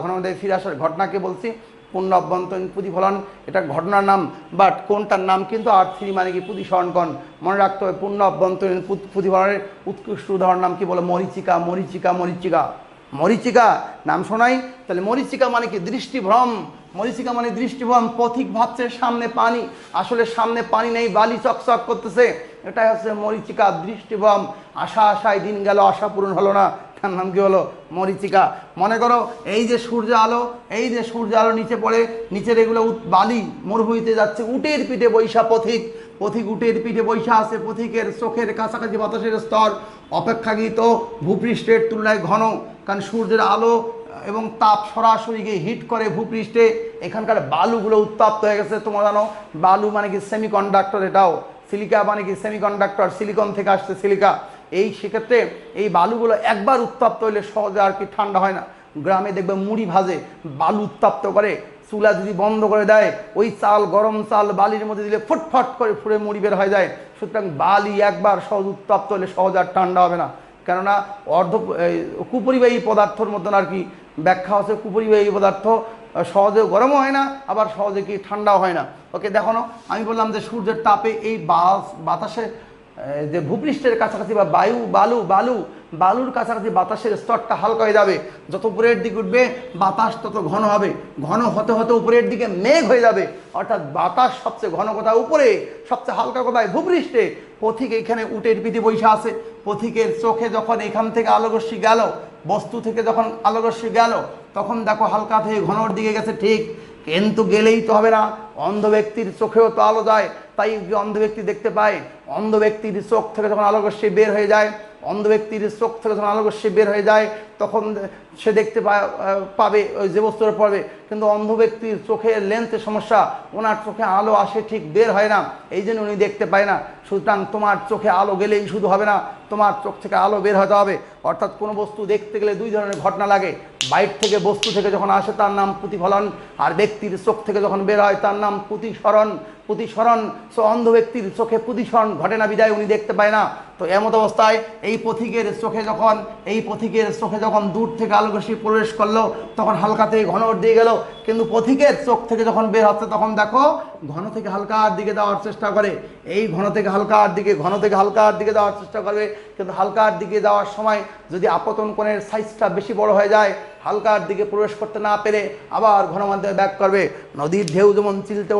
ঘনমধ্যে ফিরে আসার ঘটনাকে বলছি পূর্ণ অভ্যন্তরীণ প্রতিফলন। এটা ঘটনার নাম, বাট কোণটার নাম কিন্তু R3 মানে কি প্রতিসরণ কোণ। মনে রাখতে হবে পূর্ণ অভ্যন্তরীণ প্রতিফলনের উৎকৃষ্ট উদাহরণ নাম কি বলো, মরীচিকা নাম শোনাই। তাহলে মরীচিকা মানে কি, দৃষ্টিভ্রম। পথিক ভাবছে সামনে পানি, আসলে সামনে পানি নেই, বালি চকচক করতেছে, এটাই হচ্ছে মরীচিকা, দৃষ্টিভ্রম। আশায় দিন গেল, আশা পূরণ হলো না, তার নাম কি হলো, মরীচিকা। মনে করো এই যে সূর্য আলো নিচে পড়ে, নিচের এগুলো বালি মরুভূমিতে যাচ্ছে, উটের পিঠে বৈশা পথিক উটের পিঠে বৈশা আছে, পথিকের চোখের কাছাকাছি বাতাসের স্তর অপেক্ষাকৃত ভূপৃষ্ঠের তুলনায় ঘন, কারণ সূর্যের আলো এবং তাপ সরাসরি গিয়ে হিট করে ভূপৃষ্ঠে, এখানকার বালুগুলো উত্তপ্ত হয়ে গেছে। তোমরা জানো বালু মানে কি সেমিকন্ডাক্টর, এটাও সিলিকা মানে কি সেমিকন্ডাক্টর, সিলিকন থেকে আসছে সিলিকা। সেক্ষেত্রে এই বালুগুলো একবার উত্তপ্ত হলে সহজে আর কি ঠান্ডা হয় না। গ্রামে দেখবে মুড়ি ভাজে, বালু উত্তপ্ত করে, চুলা যদি বন্ধ করে দেয় ওই গরম চাল বালির মধ্যে দিলে ফুটফট করে ফুড়ে মুড়ি বের হয়ে যায়। সুতরাং বালি একবার সহজ উত্তপ্ত হলে সহজ আর ঠান্ডা হবে না, কেননা কুপরিবাহী পদার্থর মতন আর কি ব্যাখ্যা হচ্ছে, কুপরিবাহী পদার্থ সহজে গরমও হয় না, আবার সহজে কি ঠান্ডাও হয় না। ওকে, দেখো না আমি বললাম যে সূর্যের তাপে এই বাতাসে যে ভূপৃষ্ঠের কাছাকাছি বা বালুর কাছাকাছি বাতাসের স্তরটা হালকা হয়ে যাবে, যত উপরের দিকে উঠবে বাতাস তত ঘন হবে, ঘন হতে হতে উপরের দিকে মেঘ হয়ে যাবে। অর্থাৎ বাতাস সবচেয়ে ঘন কোথায়, উপরে, সবচেয়ে হালকা কোথায়, ভূপৃষ্ঠে। পথিক এখানে উটের পিঠে বৈশা আছে, পথিকের চোখে যখন এখান থেকে আলোকরশ্মি গেল, বস্তু থেকে যখন আলোকরশ্মি গেল, তখন দেখো হালকা থেকে ঘনর দিকে গেছে, ঠিক, কিন্তু গেলেই তো হবে না, অন্ধ ব্যক্তির চোখেও তো আলো যায়, তাই অন্ধ ব্যক্তি দেখতে পায়। অন্ধ ব্যক্তির চোখ থেকে যখন আলোকরশ্মি বের হয়ে যায়, তখন সে দেখতে পাবে ওই যে বস্তুটা পড়বে। কিন্তু অন্ধ ব্যক্তির চোখের লেন্সের সমস্যা, ওনার চোখে আলো আসে ঠিক বের হয় না, এই জন্য উনি দেখতে পায় না। সুতরাং তোমার চোখে আলো গেলেই শুধু হবে না, তোমার চোখ থেকে আলো বের হতে হবে। অর্থাৎ কোনো বস্তু দেখতে গেলে দুই ধরনের ঘটনা লাগে, বাইরে থেকে বস্তু থেকে যখন আসে তার নাম প্রতিফলন, আর ব্যক্তির চোখ থেকে যখন বের হয় তার নাম প্রতিসরণ। অন্ধ ব্যক্তির চোখে প্রতিসরণ ঘটে না বিদায় উনি দেখতে পায় না। তো এমত অবস্থায় এই পথিকের চোখে যখন দূর থেকে আলোকরশ্মি প্রবেশ করলো তখন হালকা থেকে ঘনর দিয়ে গেল, কিন্তু পথিকের চোখ থেকে যখন বের হচ্ছে তখন দেখো ঘন থেকে হালকার দিকে যাওয়ার চেষ্টা করে। এই ঘন থেকে হালকার দিকে যাওয়ার চেষ্টা করবে, কিন্তু হালকার দিকে যাওয়ার সময় যদি আপতন কোণের সাইজটা বেশি বড় হয়ে যায়, হালকার দিকে প্রবেশ করতে না পেরে আবার ঘন মাধ্যমে ব্যাক করবে। নদীর ঢেউ যেমন চিলতে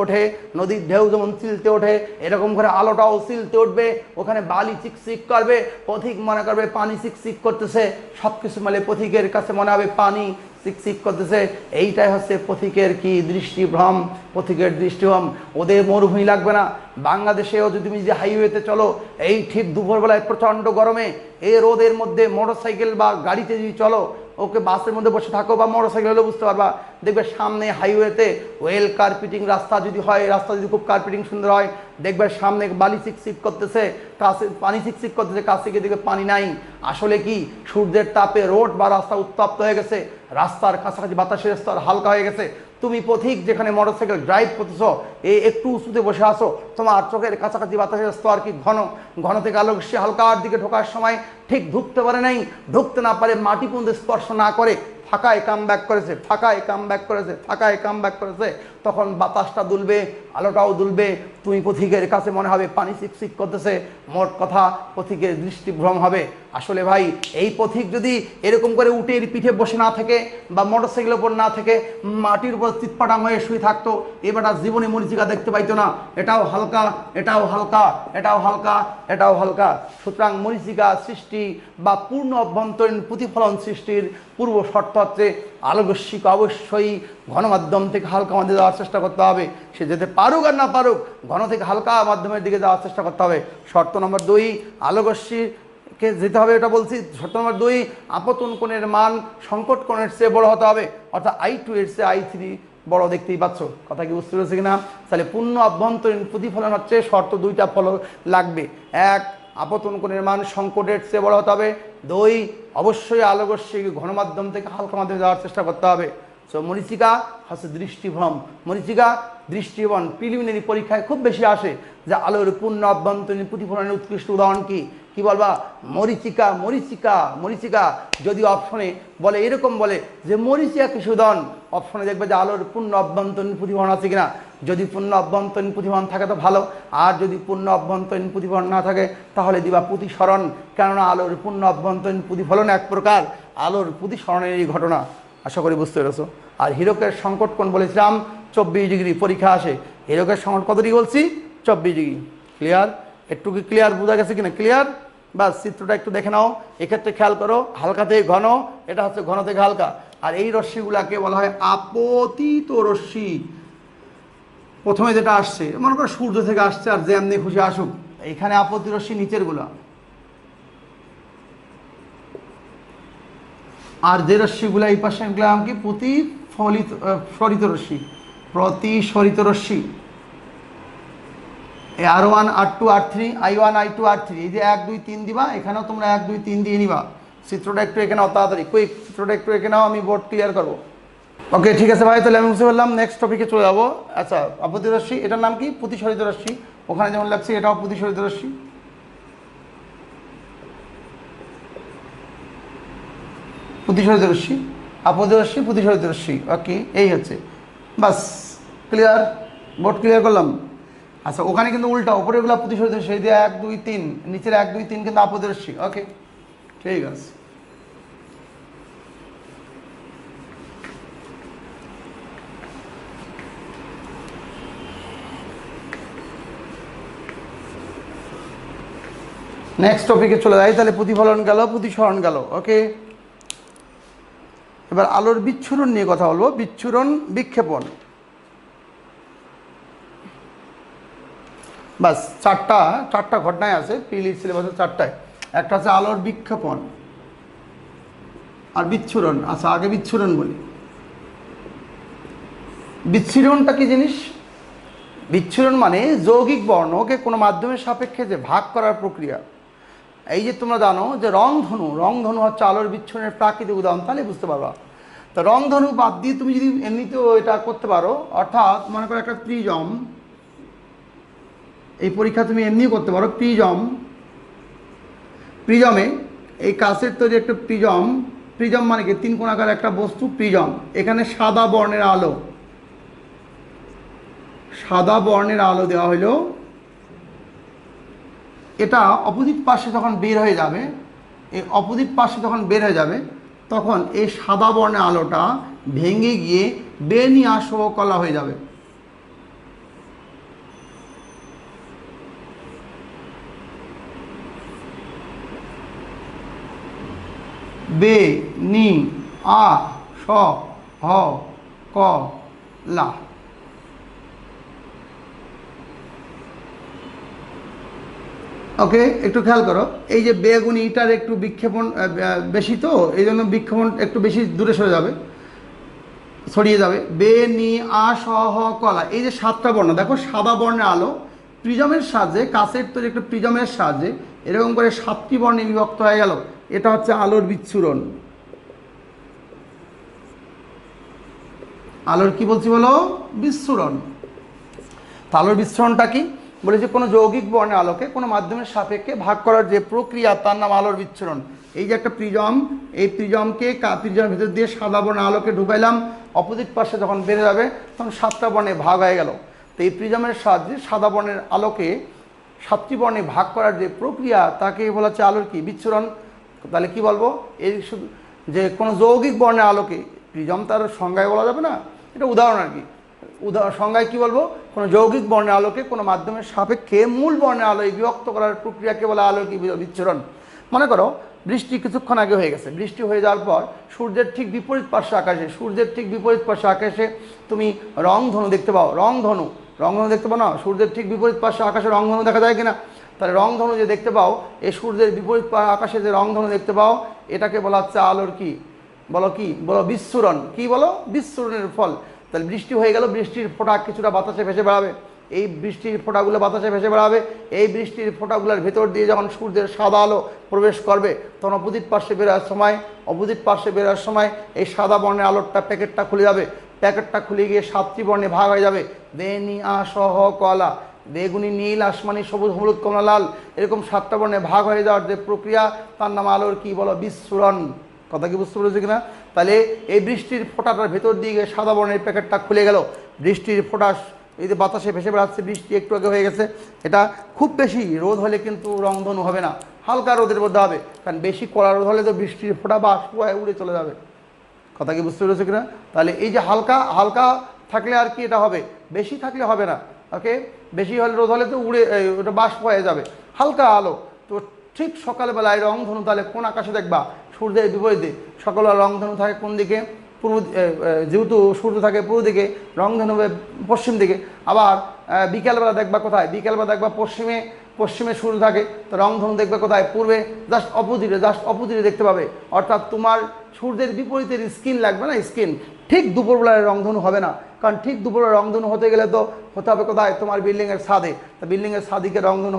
ওঠে, এরকম করে আলোটাও চিলতে উঠবে, ওখানে বালি চিকচিক সিক করবে, পথিক মনে করবে পানি সিক করতেছে, সব কিছু মানে পথিকের কাছে মনে হবে পানি সিক করতেছে। এইটাই হচ্ছে পথিকের কি দৃষ্টিভ্রম, পথিকের দৃষ্টিভ্রম। ওদের মরুভূমি লাগবে না। বাংলাদেশেও যদি তুমি যে হাইওয়েতে চলো, এই ঠিক দুপুরবেলায় প্রচণ্ড গরমে এই রোদের মধ্যে মোটরসাইকেল বা গাড়িতে যদি চলো, ওকে বাসের মধ্যে বসে থাকো বা মোটরসাইকেল হলেও বুঝতে পারবা, দেখবে সামনে হাইওয়েতে ওয়েল কার্পেটিং রাস্তা যদি হয়, রাস্তা যদি খুব কার্পেটিং সুন্দর হয়, দেখবে সামনে বালি সিক করতেছে, কাছে পানি সিক করতেছে, কাছে গিয়ে দেখবে পানি নাই। আসলে কি সূর্যের তাপে রোড বা রাস্তা উত্তপ্ত হয়ে গেছে, রাস্তার কাছাকাছি বাতাসের স্তর হালকা হয়ে গেছে। তুমি পথিক যেখানে মোটরসাইকেল ড্রাইভ করতেছ, একটু উঁচুতে বসে আসো, তোমার চোখের কাছাকাছি বাতাসের স্তর কি ঘন থেকে আলোক সে হালকার দিকে ঢোকার সময় ঠিক ঢুকতে পারে নাই, ঢুকতে না পারে মাটি পর্যন্ত স্পর্শ না করে ফাঁকায় কাম ব্যাক করেছে, ফাঁকায় কাম ব্যাক করেছে, ফাঁকায় কাম ব্যাক করেছে, তখন বাতাসটা দুলবে, আলোটাও দুলবে, তুমি পথিকের কাছে মনে হবে পানি সিক করতেছে। মোট কথা পথিকের দৃষ্টিভ্রম হবে। আসলে ভাই এই পথিক যদি এরকম করে উটের পিঠে বসে না থাকে বা মোটরসাইকেলের উপর না থেকে মাটির উপর চিৎপাটাং হয়ে শুয়ে থাকতো, এবারটা জীবনে মরিচিকা দেখতে পাইতো না। এটাও হালকা, এটাও হালকা, এটাও হালকা, এটাও হালকা। সুতরাং মরিচিকা সৃষ্টি বা পূর্ণ অভ্যন্তরীণ প্রতিফলন সৃষ্টির পূর্ব শর্ত হচ্ছে আলোকরশ্মিকে অবশ্যই ঘনমাধ্যম থেকে হালকা মাধ্যমে যাওয়ার চেষ্টা করতে হবে। সে যেতে পারুক আর না পারুক, ঘন থেকে হালকা মাধ্যমের দিকে যাওয়ার চেষ্টা করতে হবে। শর্ত নম্বর 2, আলোকরশ্মিকে যেতে হবে, এটা বলছি। শর্ত নম্বর 2, আপতন কোণের মান সংকট কোণের চেয়ে বড় হতে হবে, অর্থাৎ I2 এর চেয়ে I3 বড়। দেখতেই পাচ্ছ কথা কি বুঝতে পেরেছি কিনা? তাহলে পূর্ণ অভ্যন্তরীণ প্রতিফলন হচ্ছে শর্ত 2টা ফলো লাগবে। 1, আপতন কোণের মান সংকটের চেয়ে বড় হতে হবে। 2, অবশ্যই আলোকরশ্মিকে ঘনমাধ্যম থেকে হালকা মাধ্যমে যাওয়ার চেষ্টা করতে হবে। সো মরিচিকা হচ্ছে দৃষ্টিভ্রম। মরিচিকা দৃষ্টিভ্রম প্রিলিমিনারি পরীক্ষায় খুব বেশি আসে যে আলোর পূর্ণ অভ্যন্তরীণ প্রতিফলনের উৎকৃষ্ট উদাহরণ কি বলবা? মরিচিকা। মরিচিকা মরিচিকা যদি অপশনে বলে এরকম বলে যে মরিচিকা কিশোদন, অপশনে দেখবে যে আলোর পূর্ণ অভ্যন্তরীণ প্রতিফলন আছে কিনা। যদি পূর্ণ অভ্যন্তরীণ প্রতিফলন থাকে তো ভালো, আর যদি পূর্ণ অভ্যন্তরীণ প্রতিফলন না থাকে তাহলে দিবা প্রতিসরণ। কেননা আলোর পূর্ণ অভ্যন্তরীণ প্রতিফলন এক প্রকার আলোর প্রতিসরণেরই ঘটনা। আশা করি বুঝতে পেরেছো। আর হীরকের সংকট কোণ বলেছিলাম 24 ডিগ্রি, পরীক্ষা আসে। হীরকের সংকট কত ডিগ্রি বলছি? 24 ডিগ্রি। ক্লিয়ার? একটু কি ক্লিয়ার বোঝা গেছে কিনা? ক্লিয়ার? বাস চিত্রটা একটু দেখে নাও। এক্ষেত্রে খেয়াল করো, হালকা থেকে ঘন, এটা হচ্ছে ঘন থেকে হালকা। আর এই রশ্মিগুলাকে বলা হয় আপতিত রশ্মি। প্রথমে যেটা আসছে মনে করো সূর্য থেকে আসছে, আর যেমনি খুশি আসুক, এখানে আপতিত রশ্মি নিচের গুলা। আর যে রশ্মিগুলো এই পাশে গেলাম কি প্রতিসরিত রশ্মি, প্রতিসরিত রশ্মি। R1 R2 R3 I1 I2 R3, এই যে 1 2 3 দিবা, এখানেও তোমরা 1 2 3 দিয়ে নিবা। চিত্রটা একটু এখানে তাড়াতাড়ি কুইক, চিত্রটা একটু এখানেও আমি বোর্ড ক্লিয়ার করবো। ওকে ঠিক আছে ভাই, তাহলে আমি বুঝতে পারলাম। নেক্সট টপিকে চলে যাবো। আচ্ছা, আপতিত রশ্মি, এটার নাম কি? প্রতিসরিত রশ্মি। ওখানে যেমন লাগছে এটাও প্রতিসরিত রশ্মি। প্রতিসরিত রশ্মি, আপতিত রশ্মি, প্রতিসরিত রশ্মি। ওকে, এই হচ্ছে বাস। ক্লিয়ার? বোর্ড ক্লিয়ার করলাম। আচ্ছা, ওখানে কিন্তু উল্টা, উপরেগুলো প্রতিসরিত রশ্মি, এই যে 1 2 3, নিচের 1 2 3 কিন্তু আপতিত রশ্মি। ওকে ঠিক আছে। নেক্সট টপিকে চলে যাই। তাহলে প্রতিফলন গেল, প্রতিসরণ গেল। ওকে, এবার আলোর বিচ্ছুরণ নিয়ে কথা বলবো। বিচ্ছুরণ, বিক্ষেপণ। বাস চারটা ঘটনায় আছে পিএলই সিলেবাসের 4টায়। একটা হচ্ছে আলোর বিক্ষেপণ আর বিচ্ছুরণ। আচ্ছা, আগে বিচ্ছুরণ বলি। বিচ্ছুরণটা কি জিনিস? বিচ্ছুরণ মানে যৌগিক বর্ণকে কোনো মাধ্যমের সাপেক্ষে যে ভাগ করার প্রক্রিয়া। এই যে তোমরা জানো যে রংধনু হচ্ছে আলোর বিচ্ছুরণের প্রাকৃতিক উদাহরণ, তাহলে বুঝতে পারবা। তো রংধনু বাদ দিয়ে তুমি যদি এমনিতেও এটা করতে পারো, অর্থাৎ মনে করো একটা প্রিজম, এই পরীক্ষা তুমি এমনিও করতে পারো। প্রিজমে এই কাচের তৈরি একটা প্রিজম মানে কি? 3 কোণাকার একটা বস্তু প্রিজম। এখানে সাদা বর্ণের আলো দেওয়া হলো। এটা অপোজিট পাশে যখন বের হয়ে যাবে, তখন এই সাদা বর্ণের আলোটা ভেঙে গিয়ে বেনিয়াস ও কলা হয়ে যাবে। বে নি আ স হ ক লা। ওকে, একটু খেয়াল করো, এই যে বেগুনি ইটার একটু বিক্ষেপণ বেশি, তো এই জন্য বিক্ষেপণ একটু বেশি দূরে সরে যাবে, ছড়িয়ে যাবে। বে নি আ স হ কলা, এই যে 7টা বর্ণ দেখো, সাদা বর্ণের আলো প্রিজমের সাহায্যে, কাচের তৈরি একটা প্রিজমের সাহায্যে এরকম করে 7টি বর্ণে বিভক্ত হয়ে গেল। এটা হচ্ছে আলোর বিচ্ছুরণ। আলোর কি বলছি বলো? বিচ্ছুরণ। তো আলোর বিচ্ছুরণটা কি বলেছে? কোনো যৌগিক বর্ণের আলোকে কোনো মাধ্যমের সাপেক্ষে ভাগ করার যে প্রক্রিয়া তার নাম আলোর বিচ্ছুরণ। এই যে একটা প্রিজম, এই প্রিজমকে প্রিজমের ভিতর দিয়ে সাদা বর্ণের আলোকে ঢুকাইলাম, অপোজিট পাশে যখন বেড়ে যাবে তখন 7টা বর্ণে ভাগ হয়ে গেল। তো এই প্রিজমের সাহায্যে সাদা বর্ণের আলোকে 7টি বর্ণে ভাগ করার যে প্রক্রিয়া তাকে বলা হচ্ছে আলোর কি? বিচ্ছুরণ। তাহলে কি বলবো? এই শুধু যে কোনো যৌগিক বর্ণের আলোকে, প্রিজম তার সংজ্ঞায় বলা যাবে না, এটা উদাহরণ আর কি। সংজ্ঞায় কি বলবো? কোনো যৌগিক বর্ণের আলোকে কোনো মাধ্যমের সাপেক্ষে মূল বর্ণের আলোয় বিভক্ত করার প্রক্রিয়াকে বলা আলোর কি? বিচ্ছুরণ। মনে করো বৃষ্টি কিছুক্ষণ আগে হয়ে গেছে, বৃষ্টি হয়ে যাওয়ার পর সূর্যের ঠিক বিপরীত পার্শ্বে আকাশে তুমি রংধনু দেখতে পাও। রংধনু দেখতে পাও না? সূর্যের ঠিক বিপরীত পার্শ্বে আকাশে রংধনু দেখা যায় কিনা? তাহলে রংধনু যে দেখতে পাও, এই সূর্যের বিপরীত আকাশে যে রংধনু দেখতে পাও, এটাকে বলা হচ্ছে আলোর কি? বলো কি? বলো বিচ্ছুরণ। কি বলো? বিচ্ছুরণের ফল। তাহলে বৃষ্টি হয়ে গেল, বৃষ্টির ফোঁটা কিছুটা বাতাসে ভেসে বেড়াবে, এই বৃষ্টির ফোঁটাগুলো বাতাসে ভেসে বেড়াবে, এই বৃষ্টির ফোঁটাগুলোর ভেতর দিয়ে যখন সূর্যের সাদা আলো প্রবেশ করবে তখন অপোজিট পার্শ্বে বেরোবার সময় এই সাদা বর্ণের আলোরটা প্যাকেটটা খুলে যাবে, প্যাকেটটা খুলে গিয়ে 7টি বর্ণে ভাগ হয়ে যাবে। বে নি আ স হ কলা, বেগুনি নীল আসমানি সবুজ হলুদ কমলা লাল, এরকম 7টা বর্ণে ভাগ হয়ে যাওয়ার যে প্রক্রিয়া তার নাম আলোর কি? বলো বিচ্ছুরণ। কথা কি বুঝতে পেরেছো কিনা? তাহলে এই বৃষ্টির ফোঁটাটার ভেতর দিয়ে গিয়ে সাদা বর্ণের প্যাকেটটা খুলে গেল, বৃষ্টির ফোঁটা এই যে বাতাসে ভেসে বেড়াচ্ছে, বৃষ্টি একটু আগে হয়ে গেছে, এটা খুব বেশি রোদ হলে কিন্তু রংধনু হবে না, হালকা রোদের মধ্যে হবে, কারণ বেশি কড়া রোদ হলে তো বৃষ্টির ফোঁটা বাষ্প হয়ে উড়ে চলে যাবে। কথা কি বুঝতে পেরেছো কিনা? তাহলে এই যে হালকা থাকলে আর কি এটা হবে, বেশি থাকলে হবে না। ওকে, বেশি হলে রোদ হলে তো উড়ে ওটা বাষ্প হয়ে যাবে। হালকা আলো তো ঠিক সকালবেলায় রংধনু তাহলে কোন আকাশে দেখবা? সূর্যের বিপরীতে। সকালবেলা রংধনু থাকে কোন দিকে? পূর্ব। যেহেতু সূর্য থাকে পূর্ব দিকে, রংধনু হবে পশ্চিম দিকে। আবার বিকেলবেলা দেখবা কোথায়? বিকেলবেলা দেখবা পশ্চিমে সূর্য থাকে, তো রংধনু দেখবে কোথায়? পূর্বে। জাস্ট অপোজিটে দেখতে পাবে। অর্থাৎ তোমার সূর্যের বিপরীতের স্কিন লাগবে না, স্কিন ঠিক দুপুরবেলায় রংধনু হবে না, কারণ ঠিক দুপুরবেলা রংধনু হতে গেলে তো হতে হবে কোথায়? তোমার বিল্ডিংয়ের ছাদে। তা বিল্ডিংয়ের ছাদিকে রংধনু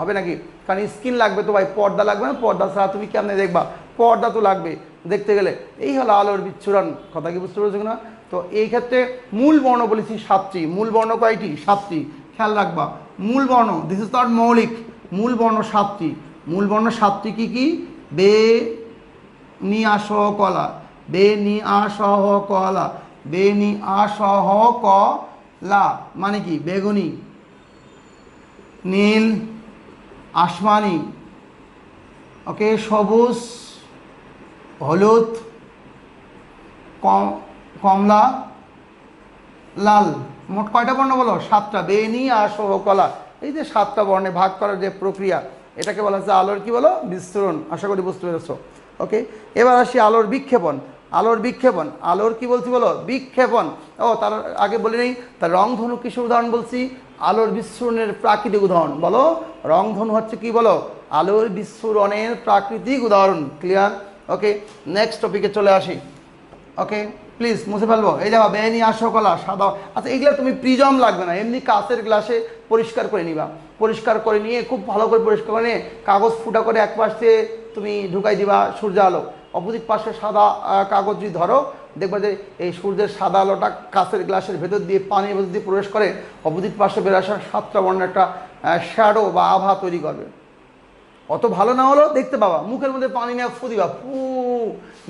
হবে নাকি? কারণ স্কিন লাগবে তো ভাই, পর্দা লাগবে না? পর্দা ছাড়া তুমি কেমনে দেখবা? পর্দা তো লাগবে দেখতে গেলে। এই হলো আলোর বিচ্ছুরণ। কথা কি বুঝতে পেরেছো কিনা? তো এই ক্ষেত্রে মূল বর্ণ বলেছি 7টি। মূল বর্ণ কয়টি? 7টি। খেয়াল রাখবা, মূল বর্ণ, দিস ইজ নট মৌলিক, মূল বর্ণ 7টি। মূল বর্ণ 7টি কি কি? বে নি আ স হ কলা, বে নি আ স হ কলা, বে নি আ স হ ক লা, মানে কি? বেগুনি, নীল, আসমানি, ওকে, সবুজ, হলুদ, কমলা, লাল। মোট কয়টা বর্ণ বলো? 7টা। বে নি আ স হ কলা, এই যে 7টা বর্ণে ভাগ করার যে প্রক্রিয়া, এটাকে বলা হচ্ছে আলোর কি? বলো বিচ্ছুরণ। আশা করি বুঝতে পেরেছো। ওকে, এবার আসি আলোর বিক্ষেপণ। আলোর কি বলছি? বলো বিক্ষেপণ। তার আগে বলে নেই, তার রংধনু কিসের উদাহরণ বলছি? আলোর বিচ্ছুরণের প্রাকৃতিক উদাহরণ। বলো, রংধনু হচ্ছে কি? বলো আলোর বিচ্ছুরণের প্রাকৃতিক উদাহরণ। ক্লিয়ার? ওকে, নেক্সট টপিকে চলে আসি। ওকে, প্লিজ মুছে ফেলবো। এই যাবা বেনি আশকলা সাদা। আচ্ছা, এইগুলো তুমি প্রিজম লাগবে না, এমনি কাঁচের গ্লাসে পরিষ্কার করে নিবা। পরিষ্কার করে নিয়ে খুব ভালো করে পরিষ্কার করে নিয়ে কাগজ ফুটা করে এক পাশে তুমি ঢুকাই দিবা সূর্য আলো, অপোজিট পাশে সাদা কাগজ যদি ধরো, দেখবা যে এই সূর্যের সাদা আলোটা কাঁচের গ্লাসের ভেতর দিয়ে, পানির ভেতর দিয়ে প্রবেশ করে অপোজিট পাশে বের আসার 7টা বর্ণের একটা শ্যাডো বা আভা তৈরি করবে। অত ভালো না হলেও দেখতে পাবা। মুখের মধ্যে পানি নিয়ে ফু দিবা,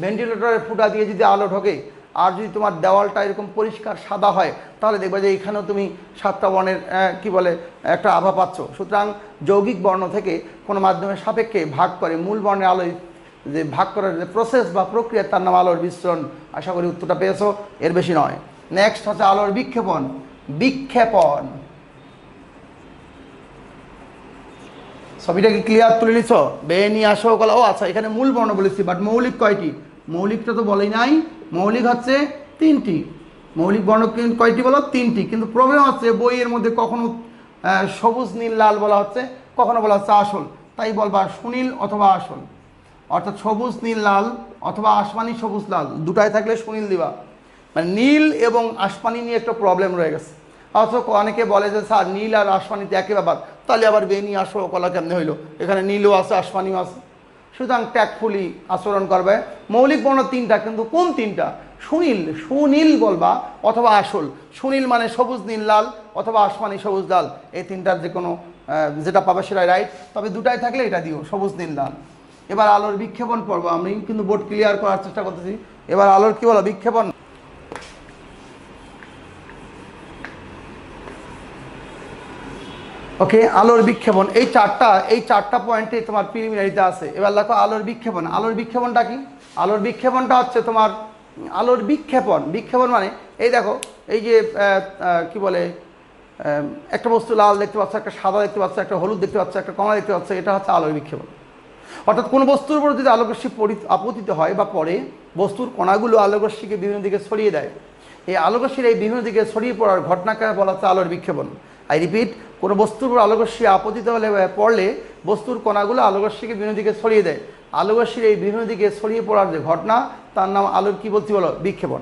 ভেন্টিলেটরের ফুটা দিয়ে যদি আলো ঢোকে, আর যদি তোমার দেওয়ালটা এরকম পরিষ্কার সাদা হয়, তাহলে দেখবা যে এইখানেও তুমি 7টা বর্ণের কি বলে একটা আভা পাচ্ছ। সুতরাং যৌগিক বর্ণ থেকে কোনো মাধ্যমের সাপেক্ষে ভাগ করে মূল বর্ণের আলোয় যে ভাগ করার যে প্রসেস বা প্রক্রিয়া, তার নাম আলোর বিচ্ছুরণ। আশা করি উত্তরটা পেয়েছো, এর বেশি নয়। নেক্সট হচ্ছে আলোর বিক্ষেপণ। ছবিটা কি ক্লিয়ার তুলে নিছ? বে নিয়ে আসো কলা। ও আচ্ছা, এখানে মূল বর্ণ বলেছি, বাট মৌলিক কয়টি? মৌলিকটা তো বলেই নাই। মৌলিক হচ্ছে 3টি। মৌলিক বর্ণ কয়টি বলো? 3টি। কিন্তু প্রবলেম হচ্ছে বইয়ের মধ্যে কখনো সবুজ নীল লাল বলা হচ্ছে, কখনো বলা হচ্ছে আসল। তাই বলবা সুনীল অথবা আসল, অর্থাৎ সবুজ নীল লাল অথবা আসমানি সবুজ লাল, দুটাই থাকলে সুনীল দিবা। মানে নীল এবং আসমানি নিয়ে একটা প্রবলেম রয়ে গেছে। অথচ অনেকে বলে যে স্যার নীল আর আসমানিতে একই ব্যাপার, তাহলে আবার বেনি আসো কলা কেমনে হইলো? এখানে নীলও আছে আসমানিও আছে। সুতরাং ট্যাক্টফুলি আচরণ করবে। মৌলিক বর্ণ 3টা, কিন্তু কোন 3টা? সুনীল, সুনীল বলবা অথবা আসল। সুনীল মানে সবুজ নীল লাল অথবা আসমানি সবুজ লাল, এই 3টার যে কোনো যেটা পাবে সেটাই রাইট। তবে দুটাই থাকলে এটা দিও, সবুজ নীল লাল। এবার আলোর বিক্ষেপণ পড়বো, আমি কিন্তু বোর্ড ক্লিয়ার করার চেষ্টা করতেছি। এবার আলোর কি বলো? বিক্ষেপণ। ওকে, আলোর বিক্ষেপণ এই চারটা পয়েন্টে তোমার প্রিলিমিনারিতে আছে। এবার দেখো আলোর বিক্ষেপণ। আলোর বিক্ষেপণটা কি? আলোর বিক্ষেপণটা হচ্ছে তোমার আলোর বিক্ষেপণ মানে এই দেখো, এই যে কি বলে, একটা বস্তু লাল দেখতে পাচ্ছ, একটা সাদা দেখতে পাচ্ছ, একটা হলুদ দেখতে পাচ্ছ, একটা কমলা দেখতে পাচ্ছ, এটা হচ্ছে আলোর বিক্ষেপণ। অর্থাৎ কোনো বস্তুর উপর যদি আলোকরশ্মি আপতিত হয় বা পড়ে, বস্তুর কণাগুলো আলোকরশ্মিকে বিভিন্ন দিকে ছড়িয়ে দেয়। এই আলোকরশ্মির এই বিভিন্ন দিকে ছড়িয়ে পড়ার ঘটনাকে বলা হচ্ছে আলোর বিক্ষেপণ। আই রিপিট, কোনো বস্তুর উপর আলোকরশ্মি আপতিত হলে পড়লে বস্তুর কণাগুলো আলোকরশ্মিকে বিভিন্ন দিকে ছড়িয়ে দেয়। আলোকরশ্মির এই বিভিন্ন দিকে ছড়িয়ে পড়ার যে ঘটনা, তার নাম আলোর কি বলছি বলো? বিক্ষেপণ।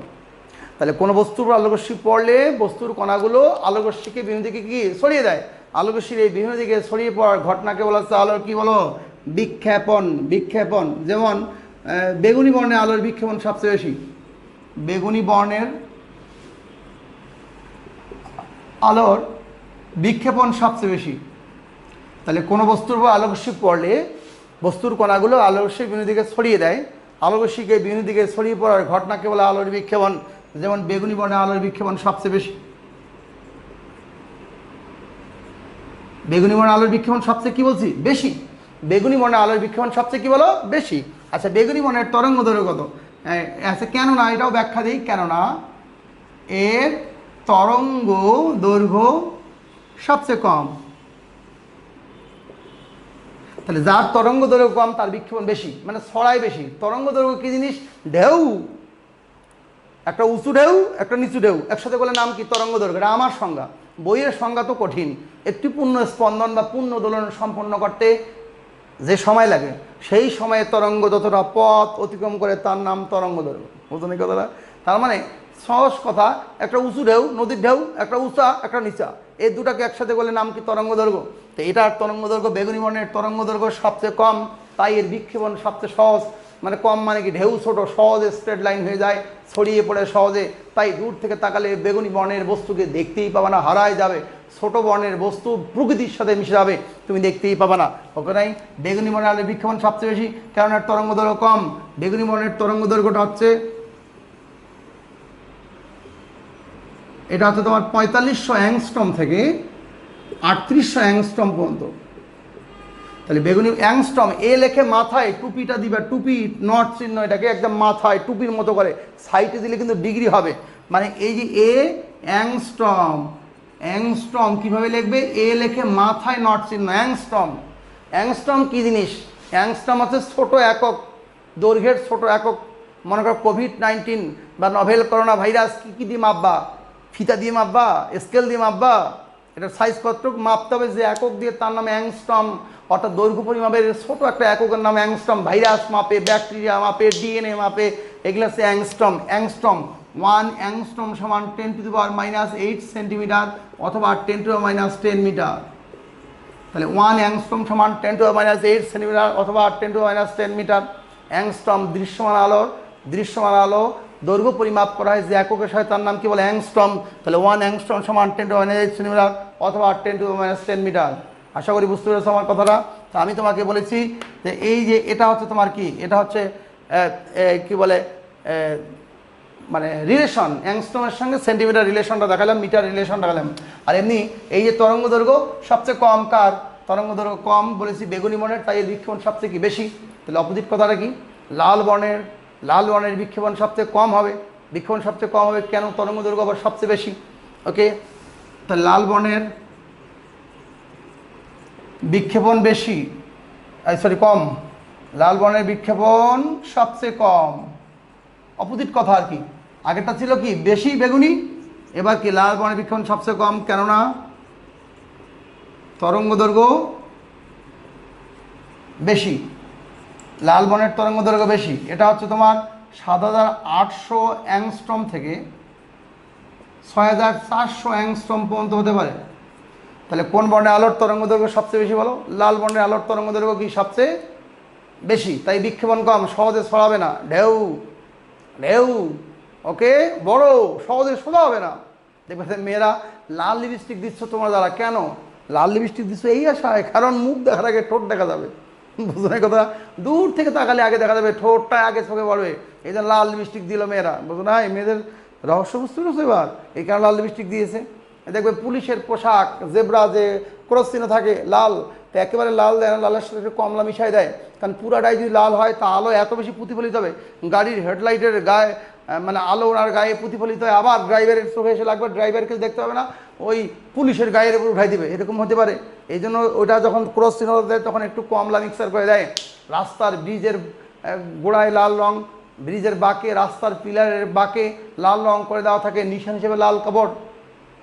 তাহলে কোনো বস্তুর উপর আলোকরশ্মি পড়লে বস্তুর কণাগুলো আলোকরশ্মিকে বিভিন্ন দিকে কি ছড়িয়ে দেয়। আলোকরশ্মির এই বিভিন্ন দিকে ছড়িয়ে পড়ার ঘটনাকে বলা হচ্ছে আলোর কি বলো? বিক্ষেপণ। বিক্ষেপণ। যেমন বেগুনি বর্ণে আলোর বিক্ষেপণ সবচেয়ে বেশি। বেগুনি বর্ণের আলোর বিক্ষেপণ সবচেয়ে বেশি। তাহলে কোনো বস্তুর উপর আলোকরশ্মি পড়লে বস্তুর কণাগুলো আলোকরশ্মির বিভিন্ন দিকে ছড়িয়ে দেয়। আলোকরশ্মিকে বিভিন্ন দিকে ছড়িয়ে পড়ার ঘটনাকে বলে আলোর বিক্ষেপণ। যেমন বেগুনি বর্ণে আলোর বিক্ষেপণ সবচেয়ে বেশি। বেগুনি বর্ণে আলোর বিক্ষেপণ সবচেয়ে কি বলছি? বেশি। বেগুনি বর্ণে আলোর বিক্ষেপণ সবচেয়ে কি বলো? বেশি। আচ্ছা, বেগুনি বর্ণের তরঙ্গ দৈর্ঘ্য কত? আচ্ছা, কেননা এটাও ব্যাখ্যা দিই। কেননা এর তরঙ্গ দৈর্ঘ্য সবচেয়ে কম। তাহলে যার তরঙ্গ দৈর্ঘ্য কম তার বিক্ষেপণ বেশি, মানে ছড়ায় বেশি। তরঙ্গ দৈর্ঘ্য কি জিনিস? ঢেউ, একটা উঁচু ঢেউ একটা নিচু ঢেউ একসাথে বলে নাম কি? তরঙ্গ দৈর্ঘ্য। এটা আমার সংজ্ঞা, বইয়ের সংজ্ঞা তো কঠিন। একটি পূর্ণ স্পন্দন বা পূর্ণ দোলন সম্পন্ন করতে যে সময় লাগে, সেই সময়ে তরঙ্গ যতটা পথ অতিক্রম করে তার নাম তরঙ্গ দৈর্ঘ্য। বুঝলেন এই কথাটা? তার মানে সহজ কথা, একটা উঁচু ঢেউ, নদীর ঢেউ, একটা উঁচা একটা নিচা, এই দুটাকে একসাথে বলে নাম কি? তরঙ্গ দৈর্ঘ্য। তো এটার তরঙ্গ দৈর্ঘ্য, বেগুনি বর্ণের তরঙ্গ দৈর্ঘ্য সবচেয়ে কম, তাই এর বিক্ষেপণ সবচেয়ে সহজ। মানে কম মানে কি? ঢেউ ছোট, সহজে স্ট্রেট লাইন হয়ে যায়, ছড়িয়ে পড়ে সহজে। তাই দূর থেকে তাকালে বেগুনি বর্ণের বস্তুকে দেখতেই পাবে না, হারায় যাবে। ছোট বর্ণের বস্তু প্রকৃতির সাথে মিশে যাবে, তুমি দেখতেই পাবে না। ওকে নাই? বেগুনি বর্ণের আলোর বিক্ষেপণ সবচেয়ে বেশি, কারণ এর তরঙ্গ দৈর্ঘ্য কম। বেগুনি বর্ণের তরঙ্গ দৈর্ঘ্যটা হচ্ছে, এটা হচ্ছে তোমার 4500 অ্যাংস্ট্রম থেকে 3800 অ্যাংস্ট্রম পর্যন্ত। তাহলে বেগুনি অ্যাংস্ট্রম, এ লেখে মাথায় টুপিটা দিবে, টুপি নট চিহ্ন, এটাকে একদম মাথায় টুপির মতো করে সাইডে দিলে কিন্তু ডিগ্রি হবে। মানে এই যে এ অ্যাংস্ট্রম, অ্যাংস্ট্রম কীভাবে লিখবে? এ লেখে মাথায় নট চিহ্ন, অ্যাংস্ট্রম। অ্যাংস্ট্রম কী জিনিস? অ্যাংস্ট্রম হচ্ছে ছোট একক, দৈর্ঘ্যের ছোট একক। মনে করো কোভিড-19 বা নভেল করোনা ভাইরাস কী দিয়ে মাপবা? ফিতা দিয়ে মাপবা? স্কেল দিয়ে মাপবা? এটার সাইজ কতটুকু মাপতে হবে যে একক দিয়ে, তার নামে অ্যাংস্ট্রম। অর্থাৎ দৈর্ঘ্য পরিমাপের ছোট একটা এককের নাম অ্যাংস্ট্রম। ভাইরাস মাপে, ব্যাকটেরিয়া মাপে, ডিএনএ মাপে, এগুলো হচ্ছে অ্যাংস্ট্রম। অ্যাংস্ট্রম 1 অ্যাংস্ট্রম সমান 10⁻⁸ সেন্টিমিটার অথবা 10⁻⁻10 মিটার। তাহলে 1 অ্যাংস্ট্রম সমান 10⁻⁸ সেন্টিমিটার অথবা 10⁻10 মিটার। অ্যাংস্ট্রম দৃশ্যমান আলোর, দৃশ্যমান আলো দৈর্ঘ্য পরিমাপ করা হয় যে এককের সাথে, তার নাম কি বলে? অ্যাংস্ট্রম। তাহলে 1 অ্যাংস্ট্রম সমান 10⁻⁸ সেন্টিমিটার অথবা 10⁻10 মিটার। আশা করি বুঝতে পেরেছো আমার কথাটা। তা আমি তোমাকে বলেছি যে এই যে এটা হচ্ছে তোমার কি, এটা হচ্ছে কি বলে, মানে রিলেশন, অ্যাংস্ট্রমের সঙ্গে সেন্টিমিটার রিলেশনটা দেখালাম, মিটার রিলেশনটা দেখালাম। আর এমনি এই যে তরঙ্গ দৈর্ঘ্য সবচেয়ে কম কার? তরঙ্গ দৈর্ঘ্য কম বলেছি বেগুনি বর্ণের, তাই এর বিক্ষেপণ সবচেয়ে কি? বেশি। তাহলে অপোজিট কথাটা কি? লাল বর্ণের বিক্ষেপণ সবচেয়ে কম হবে। বিক্ষেপণ সবচেয়ে কম হবে কেন? তরঙ্গ দৈর্ঘ্য আবার সবচেয়ে বেশি। ওকে, তাহলে লাল বর্ণের বিক্ষেপণ বেশি, সরি কম, লাল বর্ণের বিক্ষেপণ সবচেয়ে কম। অপোজিট কথা আর কি, আগেরটা ছিল কি বেশি বেগুনি, এবার কি লাল বর্ণের বিক্ষেপণ সবচেয়ে কম, কেননা তরঙ্গ দৈর্ঘ্য বেশি, লাল বর্ণের তরঙ্গ দৈর্ঘ্য বেশি। এটা হচ্ছে তোমার ৭৮০০ অ্যাংস্ট্রম থেকে ৬৪০০ অ্যাংস্ট্রম পর্যন্ত হতে পারে। তাহলে কোন বর্ণের আলোর তরঙ্গ দৈর্ঘ্য সবচেয়ে বেশি বলো? লাল বর্ণের আলোর তরঙ্গ দৈর্ঘ্য কি সবচেয়ে বেশি, তাই বিক্ষেপণ কম, সহজে ছড়াবে না, ঢেউ ঢেউ, ওকে, বড়, সহজে সোজা হবে না। দেখবে মেয়েরা লাল লিপস্টিক দিচ্ছ তোমরা যারা, কেন লাল লিপস্টিক দিচ্ছ? এই আশায়, কারণ মুখ দেখার আগে ঠোঁট দেখা যাবে, বুঝো না কথা? দূর থেকে তাকালে আগে দেখা যাবে, ঠোঁটটা আগে চোখে পড়বে, এই জন্য লাল লিপস্টিক দিল মেয়েরা, বুঝো না? এই মেয়েদের রহস্য বুঝতে পেরেছো এবার, এই কারণে লাল লিপস্টিক দিয়েছে। দেখবে পুলিশের পোশাক জেব্রা যে ক্রস চিহ্ন থাকে লাল, তো একেবারে লাল দেয় না, লালের সাথে একটু কমলা মিশাই দেয়, কারণ পুরাটাই যদি লাল হয় তা আলো এত বেশি প্রতিফলিত হবে, গাড়ির হেডলাইটের গায়ে মানে আলো ওনার গায়ে প্রতিফলিত হয়, আবার ড্রাইভারের চোখে এসে লাগবে, ড্রাইভারকে দেখতে হবে না, ওই পুলিশের গায়ের উপর উঠাই দিবে, এরকম হতে পারে। এই জন্য ওটা যখন ক্রস চিহ্ন দেয় তখন একটু কমলা মিক্সার করে দেয়। রাস্তার ব্রিজের গোড়ায় লাল রং, ব্রিজের বাঁকে, রাস্তার পিলারের বাঁকে লাল রং করে দেওয়া থাকে, নিশান হিসেবে লাল কাপড়,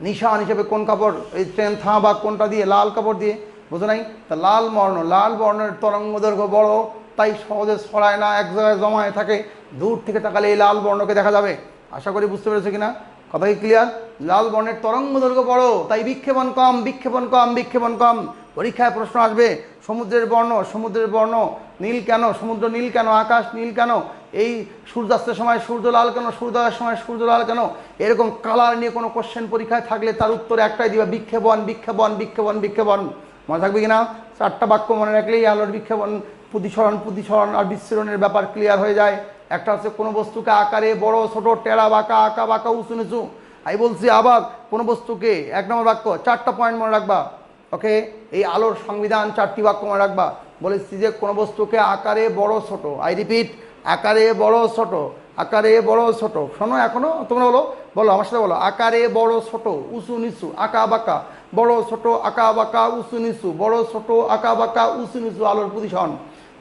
নিশান হিসেবে কোন কাপড়, এই ট্রেন থামা বা কোনটা দিয়ে, লাল কাপড় দিয়ে, বুঝো নাই? তা লাল বর্ণ, লাল বর্ণের তরঙ্গ দৈর্ঘ্য বড়, তাই সহজে ছড়ায় না, এক জায়গায় জমায়ে থাকে, দূর থেকে তাকালে এই লাল বর্ণকে দেখা যাবে। আশা করি বুঝতে পেরেছো কিনা, কথা কি ক্লিয়ার? লাল বর্ণের তরঙ্গ দৈর্ঘ্য বড়, তাই বিক্ষেপণ কম, বিক্ষেপণ কম, বিক্ষেপণ কম। পরীক্ষায় প্রশ্ন আসবে সমুদ্রের বর্ণ, সমুদ্রের বর্ণ নীল কেন, সমুদ্র নীল কেন, আকাশ নীল কেন, এই সূর্যাস্তের সময় সূর্য লাল কেন, সূর্যোদয়ের সময় সূর্য লাল কেন, এরকম কালার নিয়ে কোনো কোশ্চেন পরীক্ষায় থাকলে তার উত্তর একটাই দিবা, বিক্ষেপণ, বিক্ষেপণ, বিক্ষেপণ, বিক্ষেপণ। মনে থাকবে কিনা? 4টা বাক্য মনে রাখলেই আলোর বিক্ষেপণ, প্রতিসরণ, প্রতিসরণ আর বিচ্ছুরণের ব্যাপার ক্লিয়ার হয়ে যায়। একটা হচ্ছে কোনো বস্তুকে আকারে বড় ছোট, টেরা বাঁকা, আঁকা বাঁকা, উঁচু নিচু। আমি বলছি আবার কোনো বস্তুকে, 1 নম্বর বাক্য 4টা পয়েন্ট মনে রাখবা, ওকে? এই আলোর সংবিধান 4টি বাক্য মনে রাখবা। বলেছি যে কোনো বস্তুকে আকারে বড় ছোট, আই রিপিট, আকারে বড় ছোট, আকারে বড় ছোট। শোনো এখনো তোমরা বলো আমার সাথে বলো, আকারে বড় ছোট, উঁচু নিচু, আঁকা বাঁকা, বড় ছোট, আঁকা বাঁকা, উঁচু নিচু, বড় ছোট, আঁকা বাঁকা, উঁচু নিচু, আলোর প্রতিসরণ।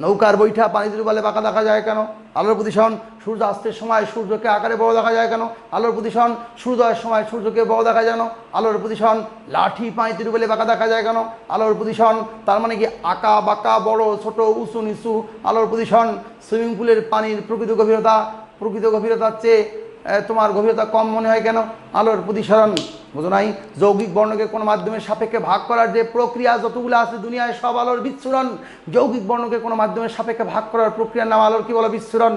নৌকার বৈঠা পানিতে ডুবালে বাঁকা দেখা যায় কেন? আলোর প্রতিসরণ। সূর্যাস্তের সময় সূর্যকে আকারে বড় দেখা যায় কেন? আলোর প্রতিসরণ। সূর্যোদয়ের সময় সূর্যকে বড় দেখা যায় কেন? আলোর প্রতিসরণ। লাঠি পানিতে ডুবালে বাঁকা দেখা যায় কেন? আলোর প্রতিসরণ। তার মানে কি আঁকা বাঁকা, বড় ছোট, উঁচু নিচু, আলোর প্রতিসরণ। সুইমিং পুলের পানির প্রকৃত গভীরতার চেয়ে তোমার গভীরতা কম মনে হয় কেন? আলোর প্রতিসরণ। বুঝো নাই? যৌগিক বর্ণকে কোনো মাধ্যমের সাপেক্ষে ভাগ করার যে প্রক্রিয়া যতগুলো আছে দুনিয়ায় সব আলোর বিচ্ছুরণ। যৌগিক বর্ণকে কোনো মাধ্যমের সাপেক্ষে ভাগ করার প্রক্রিয়ার নাম আলোর কি বলো? বিচ্ছুরণ।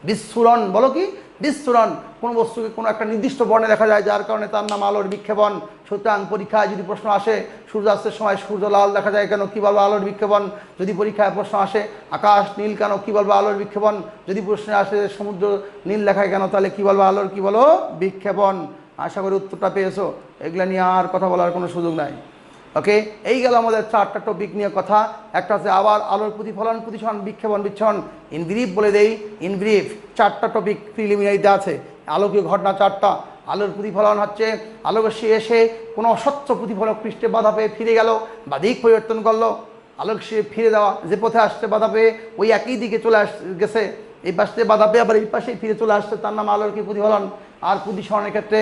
বিচ্ছুরণ বলো কি? বিচ্ছুরণ। কোনো বস্তুকে কোনো একটা নির্দিষ্ট বর্ণে দেখা যায় যার কারণে তার নাম আলোর বিক্ষেপণ। সুতরাং পরীক্ষায় যদি প্রশ্ন আসে সূর্যাস্তের সময় সূর্য লাল দেখা যায় কেন, কী বলবো? আলোর বিক্ষেপণ। যদি পরীক্ষায় প্রশ্ন আসে আকাশ নীল কেন, কী বলবো? আলোর বিক্ষেপণ। যদি প্রশ্নে আসে সমুদ্র নীল দেখায় কেন, তাহলে কী বলবো? আলোর কি বলো? বিক্ষেপণ। আশা করি উত্তরটা পেয়েছো। এগুলো নিয়ে আর কথা বলার কোনো সুযোগ নাই, ওকে? এই গেল আমাদের 4টা টপিক নিয়ে কথা। একটা হচ্ছে আবার আলোর প্রতিফলন, প্রতিসরণ, বিক্ষেপণ, বিচ্ছরণ। ইন ব্রিফ বলে দেই, ইন ব্রিফ 4টা টপিক প্রিলিমিনারিতে আছে। আলোকীয় ঘটনা 4টা। আলোর প্রতিফলন হচ্ছে আলোকে এসে কোনো অস্বচ্ছ প্রতিফলক পৃষ্ঠে বাধা পেয়ে ফিরে গেল বা দিক পরিবর্তন করলো। আলোক সে ফিরে দেওয়া, যে পথে আসছে বাধা পেয়ে ওই একই দিকে চলে গেছে, এই পাশে বাধা পেয়ে আবার এই পাশেই ফিরে চলে আসছে, তার নাম আলোর কি প্রতিফলন। আর প্রতিসরণের ক্ষেত্রে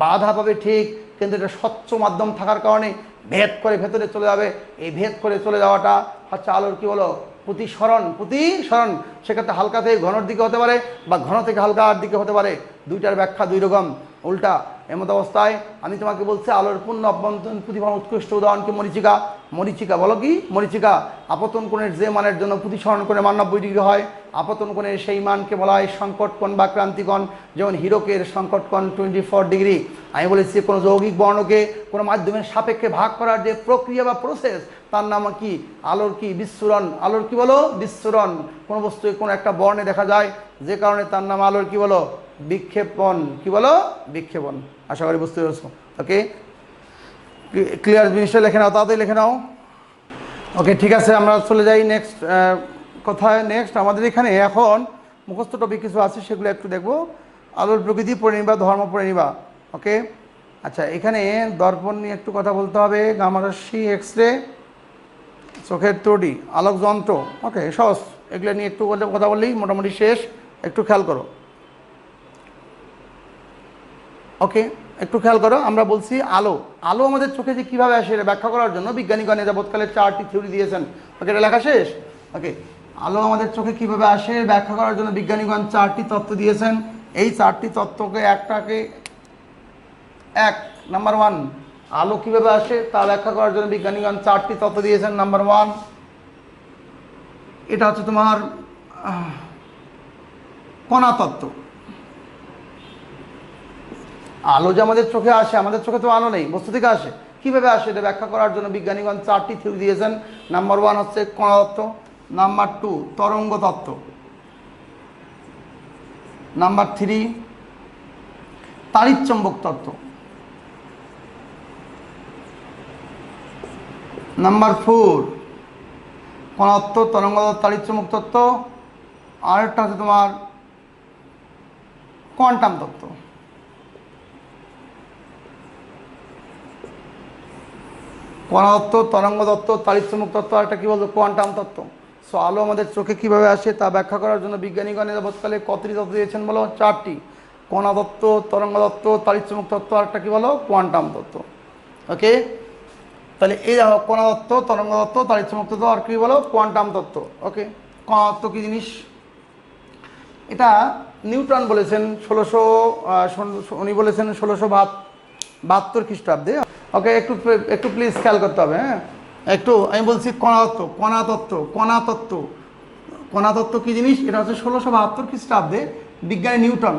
বাধা পাবে ঠিক, কিন্তু এটা স্বচ্ছ মাধ্যম থাকার কারণে ভেদ করে ভেতরে চলে যাবে। এই ভেদ করে চলে যাওয়াটা হচ্ছে আলোর কি বলো? প্রতিসরণ। প্রতিসরণ সেক্ষেত্রে হালকা থেকে ঘনর দিকে হতে পারে বা ঘন থেকে হালকার দিকে হতে পারে। দুইটার ব্যাখ্যা দুই রকম, উল্টা। এমত অবস্থায় আমি তোমাকে বলছি আলোর পূর্ণ অভ্যন্তরীণ প্রতিফলন উৎকৃষ্ট উদাহরণ কি? মরীচিকা। মরীচিকা বলো কি? মরীচিকা। আপতন কোণের যে মানের জন্য প্রতিসরণ কোণে মান 90 ডিগ্রি হয়, আপতন কোণের সেই মানকে বলা হয় সংকট কোণ বা ক্রান্তিকোণ। যেমন হীরকের সংকট কোণ 24 ডিগ্রি। আমি বলেছি কোনো যৌগিক বর্ণকে কোনো মাধ্যমের সাপেক্ষে ভাগ করার যে প্রক্রিয়া বা প্রসেস, তার নাম কি? আলোর কি? বিচ্ছুরণ। আলোর কি বলো? বিচ্ছুরণ। কোনো বস্তুকে কোনো একটা বর্ণে দেখা যায় যে কারণে তার নাম আলোর কি বলো? বিক্ষেপণ। কি বলো? বিক্ষেপণ। আশা করি বুঝতে পেরেছো, ওকে? ক্লিয়ার? জিনিসটা লিখে নাও, তাড়াতাড়ি লিখে নাও, ওকে? ঠিক আছে, আমরা চলে যাই নেক্সট কথায়। নেক্সট আমাদের এখানে এখন মুখস্থ টপিক কিছু আছে, সেগুলো একটু দেখবো। আলোর প্রকৃতি পড়ে নিবা, ধর্ম পড়ে নিবা, ওকে? আচ্ছা, এখানে দর্পণ নিয়ে একটু কথা বলতে হবে। গামা রশ্মি, এক্স রে, চোখের ত্রুটি, আলোক যন্ত্র, ওকে সহজ, এগুলো নিয়ে একটু কথা বললেই মোটামুটি শেষ। একটু খেয়াল করো, ওকে একটু খেয়াল করো। আমরা বলছি আলো, আলো আমাদের চোখে যে কীভাবে আসে এটা ব্যাখ্যা করার জন্য বিজ্ঞানীগণ যাবৎকালে 4টি থিওরি দিয়েছেন। ওকে, এটা লেখা শেষ। ওকে, আলো আমাদের চোখে কীভাবে আসে ব্যাখ্যা করার জন্য বিজ্ঞানীগণ 4টি তত্ত্ব দিয়েছেন। এই 4টি তত্ত্বকে নাম্বার 1, আলো কীভাবে আসে তা ব্যাখ্যা করার জন্য বিজ্ঞানীগণ 4টি তত্ত্ব দিয়েছেন। নাম্বার 1, এটা হচ্ছে তোমার কণা তত্ত্ব। আলো যে আমাদের চোখে আসে, আমাদের চোখে তো আলো নেই, বস্তু থেকে আসে, কীভাবে আসে এটা ব্যাখ্যা করার জন্য বিজ্ঞানীগণ 4টি থিওরি দিয়েছেন। নাম্বার 1 হচ্ছে কণা তত্ত্ব, নাম্বার 2 তরঙ্গ তত্ত্ব, নাম্বার 3 তাড়িৎচুম্বক তত্ত্ব, নাম্বার 4 কণা তত্ত্ব, তরঙ্গ তত্ত্ব, তাড়িৎচুম্বক তত্ত্ব, আরেকটা হচ্ছে তোমার কোয়ান্টাম তত্ত্ব। কণা তত্ত্ব, তরঙ্গ তত্ত্ব, তাড়িৎচুম্বক তত্ত্ব, আরেকটা কী বলতো কোয়ান্টাম তত্ত্ব। সো আলো আমাদের চোখে কীভাবে আসে তা ব্যাখ্যা করার জন্য বিজ্ঞানীগণ যাবৎকালে কতটি তত্ত্ব দিয়েছেন বলো? 4টি। কণা তত্ত্ব, তরঙ্গ তত্ত্ব, তাড়িৎচুম্বক তত্ত্ব, আরেকটা কী বলো? কোয়ান্টাম তত্ত্ব। ওকে, তাহলে এই দেখো কণা তত্ত্ব, তরঙ্গ তত্ত্ব, তাড়িৎচুম্বক তত্ত্ব, আর কী বলো? কোয়ান্টাম তত্ত্ব। ওকে, কণা তত্ত্ব কী জিনিস? এটা নিউটন বলেছেন উনি বলেছেন 1672 খ্রিস্টাব্দে। ওকে, একটু প্লিজ খেয়াল করতে হবে। হ্যাঁ, একটু আমি বলছি কণা তত্ত্ব কী জিনিস? এটা হচ্ছে 1672 খ্রিস্টাব্দে বিজ্ঞানী নিউটন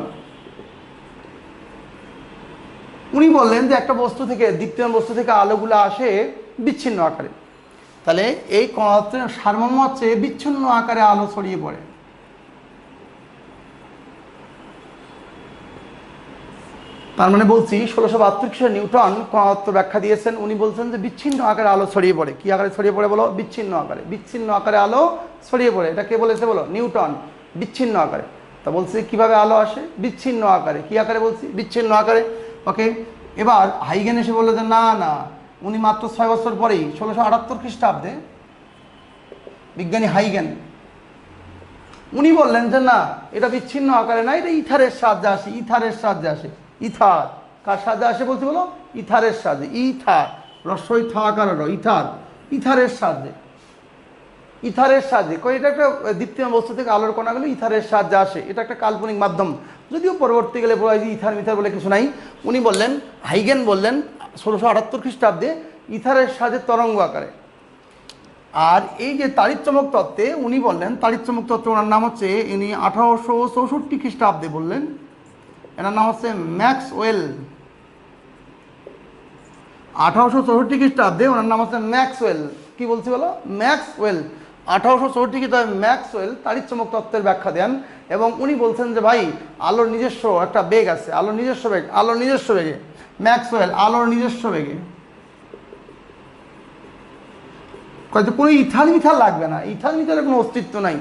উনি বললেন যে একটা বস্তু থেকে, দীপ্তিমান বস্তু থেকে আলোগুলো আসে বিচ্ছিন্ন আকারে। তাহলে এই কণা তত্ত্বের সারমর্ম হচ্ছে বিচ্ছিন্ন আকারে আলো ছড়িয়ে পড়ে। তার মানে বলছি 1672 খ্রিস্টাব্দে নিউটন কণা তত্ত্ব ব্যাখ্যা দিয়েছেন। উনি বলছেন যে বিচ্ছিন্ন আকারে আলো ছড়িয়ে পড়ে। কী আকারে ছড়িয়ে পড়ে বলো? বিচ্ছিন্ন আকারে আলো ছড়িয়ে পড়ে। এটা কে বলেছে বলো? নিউটন। বিচ্ছিন্ন আকারে। তা বলছি কিভাবে আলো আসে? বিচ্ছিন্ন আকারে। কী আকারে বলছি? বিচ্ছিন্ন আকারে। ওকে, এবার হাইগেন এসে বললো যে না, উনি মাত্র 6 বছর পরেই 1678 খ্রিস্টাব্দে বিজ্ঞানী হাইগেন উনি বললেন যে না, এটা বিচ্ছিন্ন আকারে না, এটা ইথারের সাহায্যে আসে। ইথার কার সাহায্যে আসে বলতে বলো? ইথারের সাহায্যে। ইথার, রস্বই থ আকার ইথারের সাহায্যে। এটা একটা দীপ্তিমান বস্তু থেকে আলোর কণাগুলো ইথারের সাহায্যে আসে। এটা একটা কাল্পনিক মাধ্যম, যদিও পরবর্তীকালে বলা হয় যে ইথার বলে কিছু নাই। উনি বললেন, হাইগেন বললেন 1678 খ্রিস্টাব্দে ইথারের সাহায্যে তরঙ্গ আকারে। আর এই যে তাড়িৎচুম্বক তত্ত্বে উনি বললেন, তাড়িৎচুম্বক তত্ত্ব ওনার নাম হচ্ছে, ইনি 1864 খ্রিস্টাব্দে বললেন, এনার নাম হচ্ছে ম্যাক্সওয়েল। 1864 খ্রিস্টাব্দে ওনার নাম হচ্ছে ম্যাক্সওয়েল। কি বলছি বলো? ম্যাক্সওয়েল। 1864 খ্রিস্টাব্দে ম্যাক্সওয়েল তাড়িৎচুম্বক তত্ত্বের ব্যাখ্যা দেন এবং উনি বলছেন যে ভাই, আলোর নিজস্ব একটা বেগ আছে, আলোর নিজস্ব বেগে ম্যাক্সওয়েল আলোর নিজস্ব বেগে কোনো ইথার লাগবে না, ইথারের কোনো অস্তিত্ব নাই,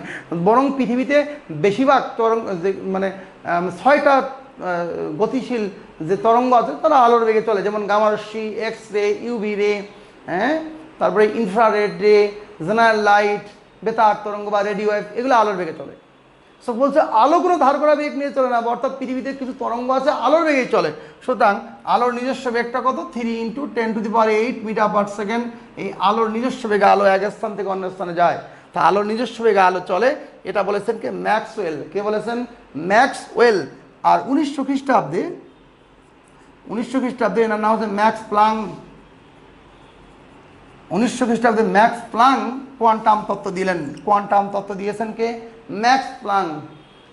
বরং পৃথিবীতে বেশিরভাগ তরঙ্গ মানে 6টা গতিশীল যে তরঙ্গ আছে তারা আলোর বেগে চলে, যেমন গামারশ্মি, এক্স রে, ইউভি রে, হ্যাঁ, তারপরে ইনফ্রারেড রে, জেনারেল লাইট, বেতার তরঙ্গ বা রেডিও ওয়েভ, এগুলো আলোর বেগে চলে। সো বলছে আলো কোনো ধার করা বেগ নিয়ে চলে না, অর্থাৎ পৃথিবীতে কিছু তরঙ্গ আছে আলোর বেগেই চলে। সুতরাং আলোর নিজস্ব বেগটা কত? 3 × 10⁸ মিটার পার সেকেন্ড। এই আলোর নিজস্ব বেগে আলো এক স্থান থেকে অন্য স্থানে যায়, তা আলোর নিজস্ব বেগে আলো চলে। এটা বলেছেন কে? ম্যাক্সওয়েল। কে বলেছেন? ম্যাক্সওয়েল। আর 1900 খ্রিস্টাব্দে এনার নাম হচ্ছে ম্যাক্স প্লাং। 1900 খ্রিস্টাব্দে ম্যাক্স প্লাং কোয়ান্টাম তত্ত্ব দিলেন। কোয়ান্টাম তত্ত্ব দিয়েছেন কে? Max Planck.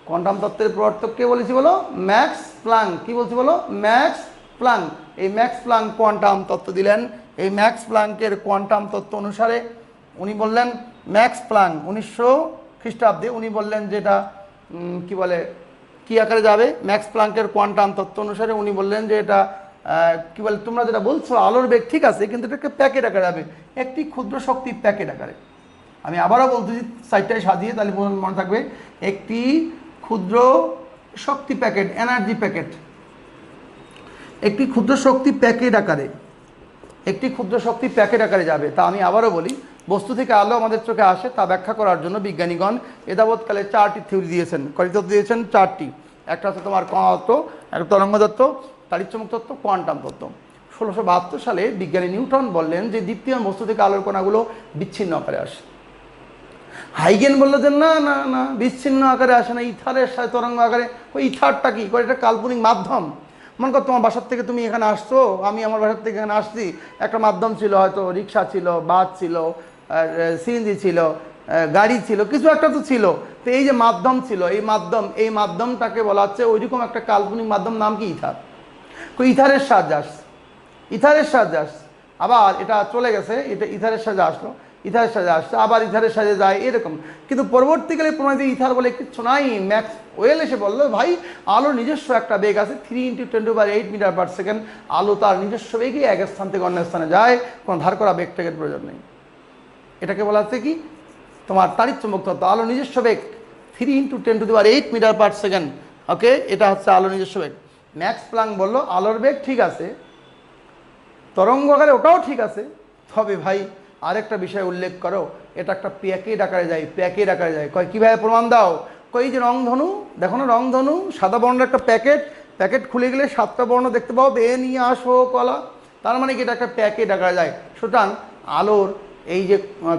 কোয়ান্টাম তত্ত্বের প্রবর্তক কে বলেছি বলো? Max Planck. কি বলছি বলো? Max Planck. এই ম্যাক্স প্লাং কোয়ান্টাম তত্ত্ব দিলেন। এই ম্যাক্স প্লাংকের কোয়ান্টাম তত্ত্ব অনুসারে উনি বললেন, ম্যাক্স প্লাং 1900 খ্রিস্টাব্দে উনি বললেন যে এটা কি বলে, কি আকারে যাবে? ম্যাক্স প্লাংকের কোয়ান্টাম তত্ত্ব অনুসারে উনি বললেন যে এটা কি বলে, তোমরা যেটা বলছো আলোর বেগ ঠিক আছে, কিন্তু এটাকে প্যাকেট আকারে যাবে, একটি ক্ষুদ্র শক্তি প্যাকেট আকারে। আমি আবারও বলতেছি সাইডটায় সাজিয়ে, তাহলে মনে থাকবে, একটি ক্ষুদ্র শক্তি প্যাকেট, এনার্জি প্যাকেট, একটি ক্ষুদ্র শক্তি প্যাকেট আকারে, যাবে। তা আমি আবারও বলি, বস্তু থেকে আলো আমাদের চোখে আসে তা ব্যাখ্যা করার জন্য বিজ্ঞানীগণ এদাবৎকালে 4টি থিওরি দিয়েছেন। কয়টি তত্ত্ব দিয়েছেন? 4টি। একটা হচ্ছে তোমার কণাতত্ত্ব, একটা তরঙ্গ তত্ত্ব, তাড়িৎ-চুম্বক তত্ত্ব, কোয়ান্টাম তত্ত্ব। 1672 সালে বিজ্ঞানী নিউটন বললেন যে দীপ্তিমান বস্তু থেকে আলোর কণাগুলো বিচ্ছিন্ন আকারে আসে। হাইগেন বললো যে না না না, বিচ্ছিন্ন আকারে আসে না, ইথারের সাথে তরঙ্গ আকারে। ওই ইথারটা কি? এটা কাল্পনিক মাধ্যম। মনে করো তোমার বাসার থেকে তুমি এখানে আসছো, আমি আমার বাসার থেকে এখানে আসছি, একটা মাধ্যম ছিল, হয়তো রিক্সা ছিল, বাস ছিল, সিএনজি ছিল, গাড়ি ছিল, কিছু একটা তো ছিল। তো এই যে মাধ্যম ছিল, এই মাধ্যমটাকে বলা হচ্ছে ওইরকম একটা কাল্পনিক মাধ্যম, নাম কি? ইথার। ইথারের সাহায্যে আসছে, ইথারের সাহায্যে আসছে। আবার এটা চলে গেছে, এটা ইথারের সাহায্যে আসলো, ইথারের সাহায্যে আসছে, আবার ইথারের সাহায্যে যায়, এরকম। কিন্তু পরবর্তীকালে প্রমাণিত ইথার বলে কিচ্ছু নাই। ম্যাক্সওয়েল এসে বললো ভাই আলোর নিজস্ব একটা বেগ আছে, 3 × 10⁸ মিটার পার সেকেন্ড। আলো তার নিজস্ব বেগে এক স্থান থেকে অন্য স্থানে যায়, কোনো ধার করা বেগ টেগের প্রয়োজন নেই। এটাকে বলা হচ্ছে কি? তোমার তাড়িৎ-চুম্বক তত্ত্ব। আলো নিজস্ব বেগ 3 × 10⁸ মিটার পার সেকেন্ড। ওকে, এটা হচ্ছে আলো নিজস্ব বেগ। ম্যাক্স প্লাঙ্ক বললো আলোর বেগ ঠিক আছে, তরঙ্গ আকারে ওটাও ঠিক আছে, তবে ভাই আরেকটা বিষয় উল্লেখ করো, এটা একটা প্যাকেট আকারে যায়, প্যাকেট আকারে যায়। কয় কীভাবে প্রমাণ দাও? কই যে রংধনু, দেখো না রংধনু, সাদা বর্ণের একটা প্যাকেট, প্যাকেট খুলে গেলে 7টা বর্ণ দেখতে পাও, বে নিয়ে আসো কলা। তার মানে কি এটা একটা প্যাকেট আকারে যায়। সুতরাং আলোর এই যে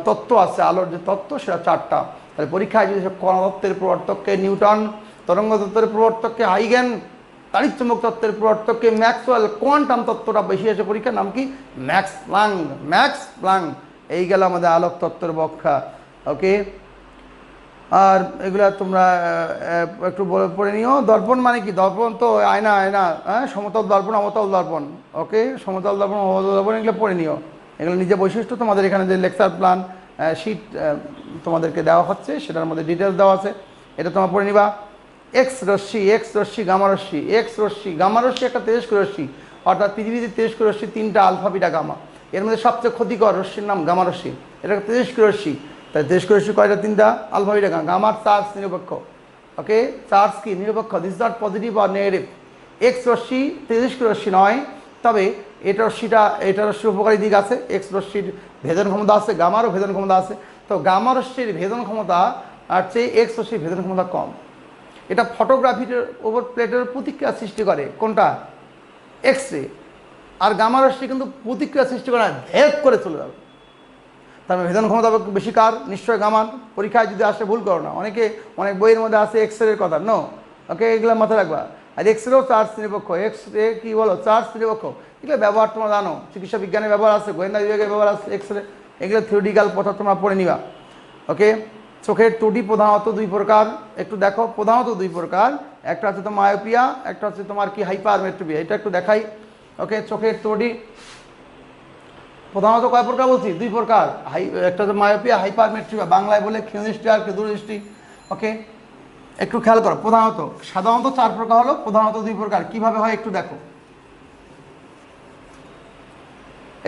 তত্ত্ব আছে, আলোর যে তত্ত্ব সেটা 4টা। তাহলে পরীক্ষায় যদি কণাতত্ত্বের প্রবর্তককে নিউটন, তরঙ্গ তত্ত্বের প্রবর্তককে হাইগেন, তাড়িৎ-চুম্বক তত্ত্বের প্রবর্তককে ম্যাক্সওয়েল, কোয়ান্টাম তত্ত্বটা বেশি আছে পরীক্ষার, নাম কি? Max Planck. Max Planck. এই গেল আমাদের আলোক তত্ত্বের ব্যাখ্যা। ওকে, আর এগুলা তোমরা একটু পড়ে নিও। দর্পণ মানে কি? দর্পণ তো আয়না, আয়না, হ্যাঁ, সমতল দর্পণ, অবতল দর্পণ। ওকে, সমতল দর্পণ, অবতল দর্পণ, এগুলো পড়ে নিও। এগুলো নিজে বৈশিষ্ট্য। তোমাদের এখানে যে লেকচার প্ল্যান শিট তোমাদেরকে দেওয়া হচ্ছে সেটার মধ্যে ডিটেলস দেওয়া আছে, এটা তোমরা পড়ে নিবা। এক্স রশ্মি, গামা রশ্মি। এক্স রশ্মি, গামা রশ্মি একটা তেজস্ক্র রশ্মি, অর্থাৎ পৃথিবীতে তেজস্ক্র রশ্মি 3টা, আলফা, বিটা, গামা। এর মধ্যে সবচেয়ে ক্ষতিকর রশ্মির নাম গামা রশ্মি। এটা তেজস্ক্র রশ্মি। তাই তেজস্ক্র রশ্মি কয়টা? 3টা, আলফা, বিটা, গামা। গামার চার্জ নিরপেক্ষ। ওকে, চার্জ কি? নিরপেক্ষ। This is not positive or negative. X রশ্মি তেজস্ক্র রশ্মি নয়, তবে এটা রশ্মির উপকারী দিক আছে। এক্স রশ্মির ভেদন ক্ষমতা আছে, গামারও ভেদন ক্ষমতা আছে। তো গামা রশ্মির ভেদন ক্ষমতা আর চেয়ে এক্স রশ্মির ভেদন ক্ষমতা কম। এটা ফটোগ্রাফির ওপর প্লেটের প্রতিক্রিয়া সৃষ্টি করে। কোনটা? X ray. আর গামা রশ্মি কিন্তু প্রতিক্রিয়া সৃষ্টি করে না, ভেদ করে চলে যাবে। তার মানে ভেদন ক্ষমতা বেশি কার? নিশ্চয় গামার। পরীক্ষায় যদি আসে ভুল করো না, অনেক বইয়ের মধ্যে আছে এক্স রের কথা। নো, ওকে, এগুলো মাথায় রাখবা। আর এক্স রেও চার্জ নিরপেক্ষ। এক্স রে কি বলো? চার্জ নিরপেক্ষ। এগুলো ব্যবহার তোমরা জানো, চিকিৎসা বিজ্ঞানের ব্যবহার আছে, গোয়েন্দা বিভাগের ব্যবহার আছে এক্স রে। এগুলো থিওরিটিক্যাল কথা তোমরা পড়ে নিবা। ওকে, চোখের ত্রুটি প্রধানত 2 প্রকার। একটু দেখো, প্রধানত 2 প্রকার। একটা হচ্ছে তোমার মায়োপিয়া, একটা হচ্ছে তোমার কি হাইপারমেট্রোপিয়া। এটা একটু দেখাই। ওকে, চোখের ত্রুটি প্রধানত কয় প্রকার বলছি? 2 প্রকার। একটা হচ্ছে মায়োপিয়া, হাইপারমেট্রোপিয়া, বাংলায় বলে ক্ষীণদৃষ্টি আর দূরদৃষ্টি। ওকে, একটু খেয়াল করো। প্রধানত, সাধারণত 4 প্রকার হলো, প্রধানত 2 প্রকার। কিভাবে হয় একটু দেখো,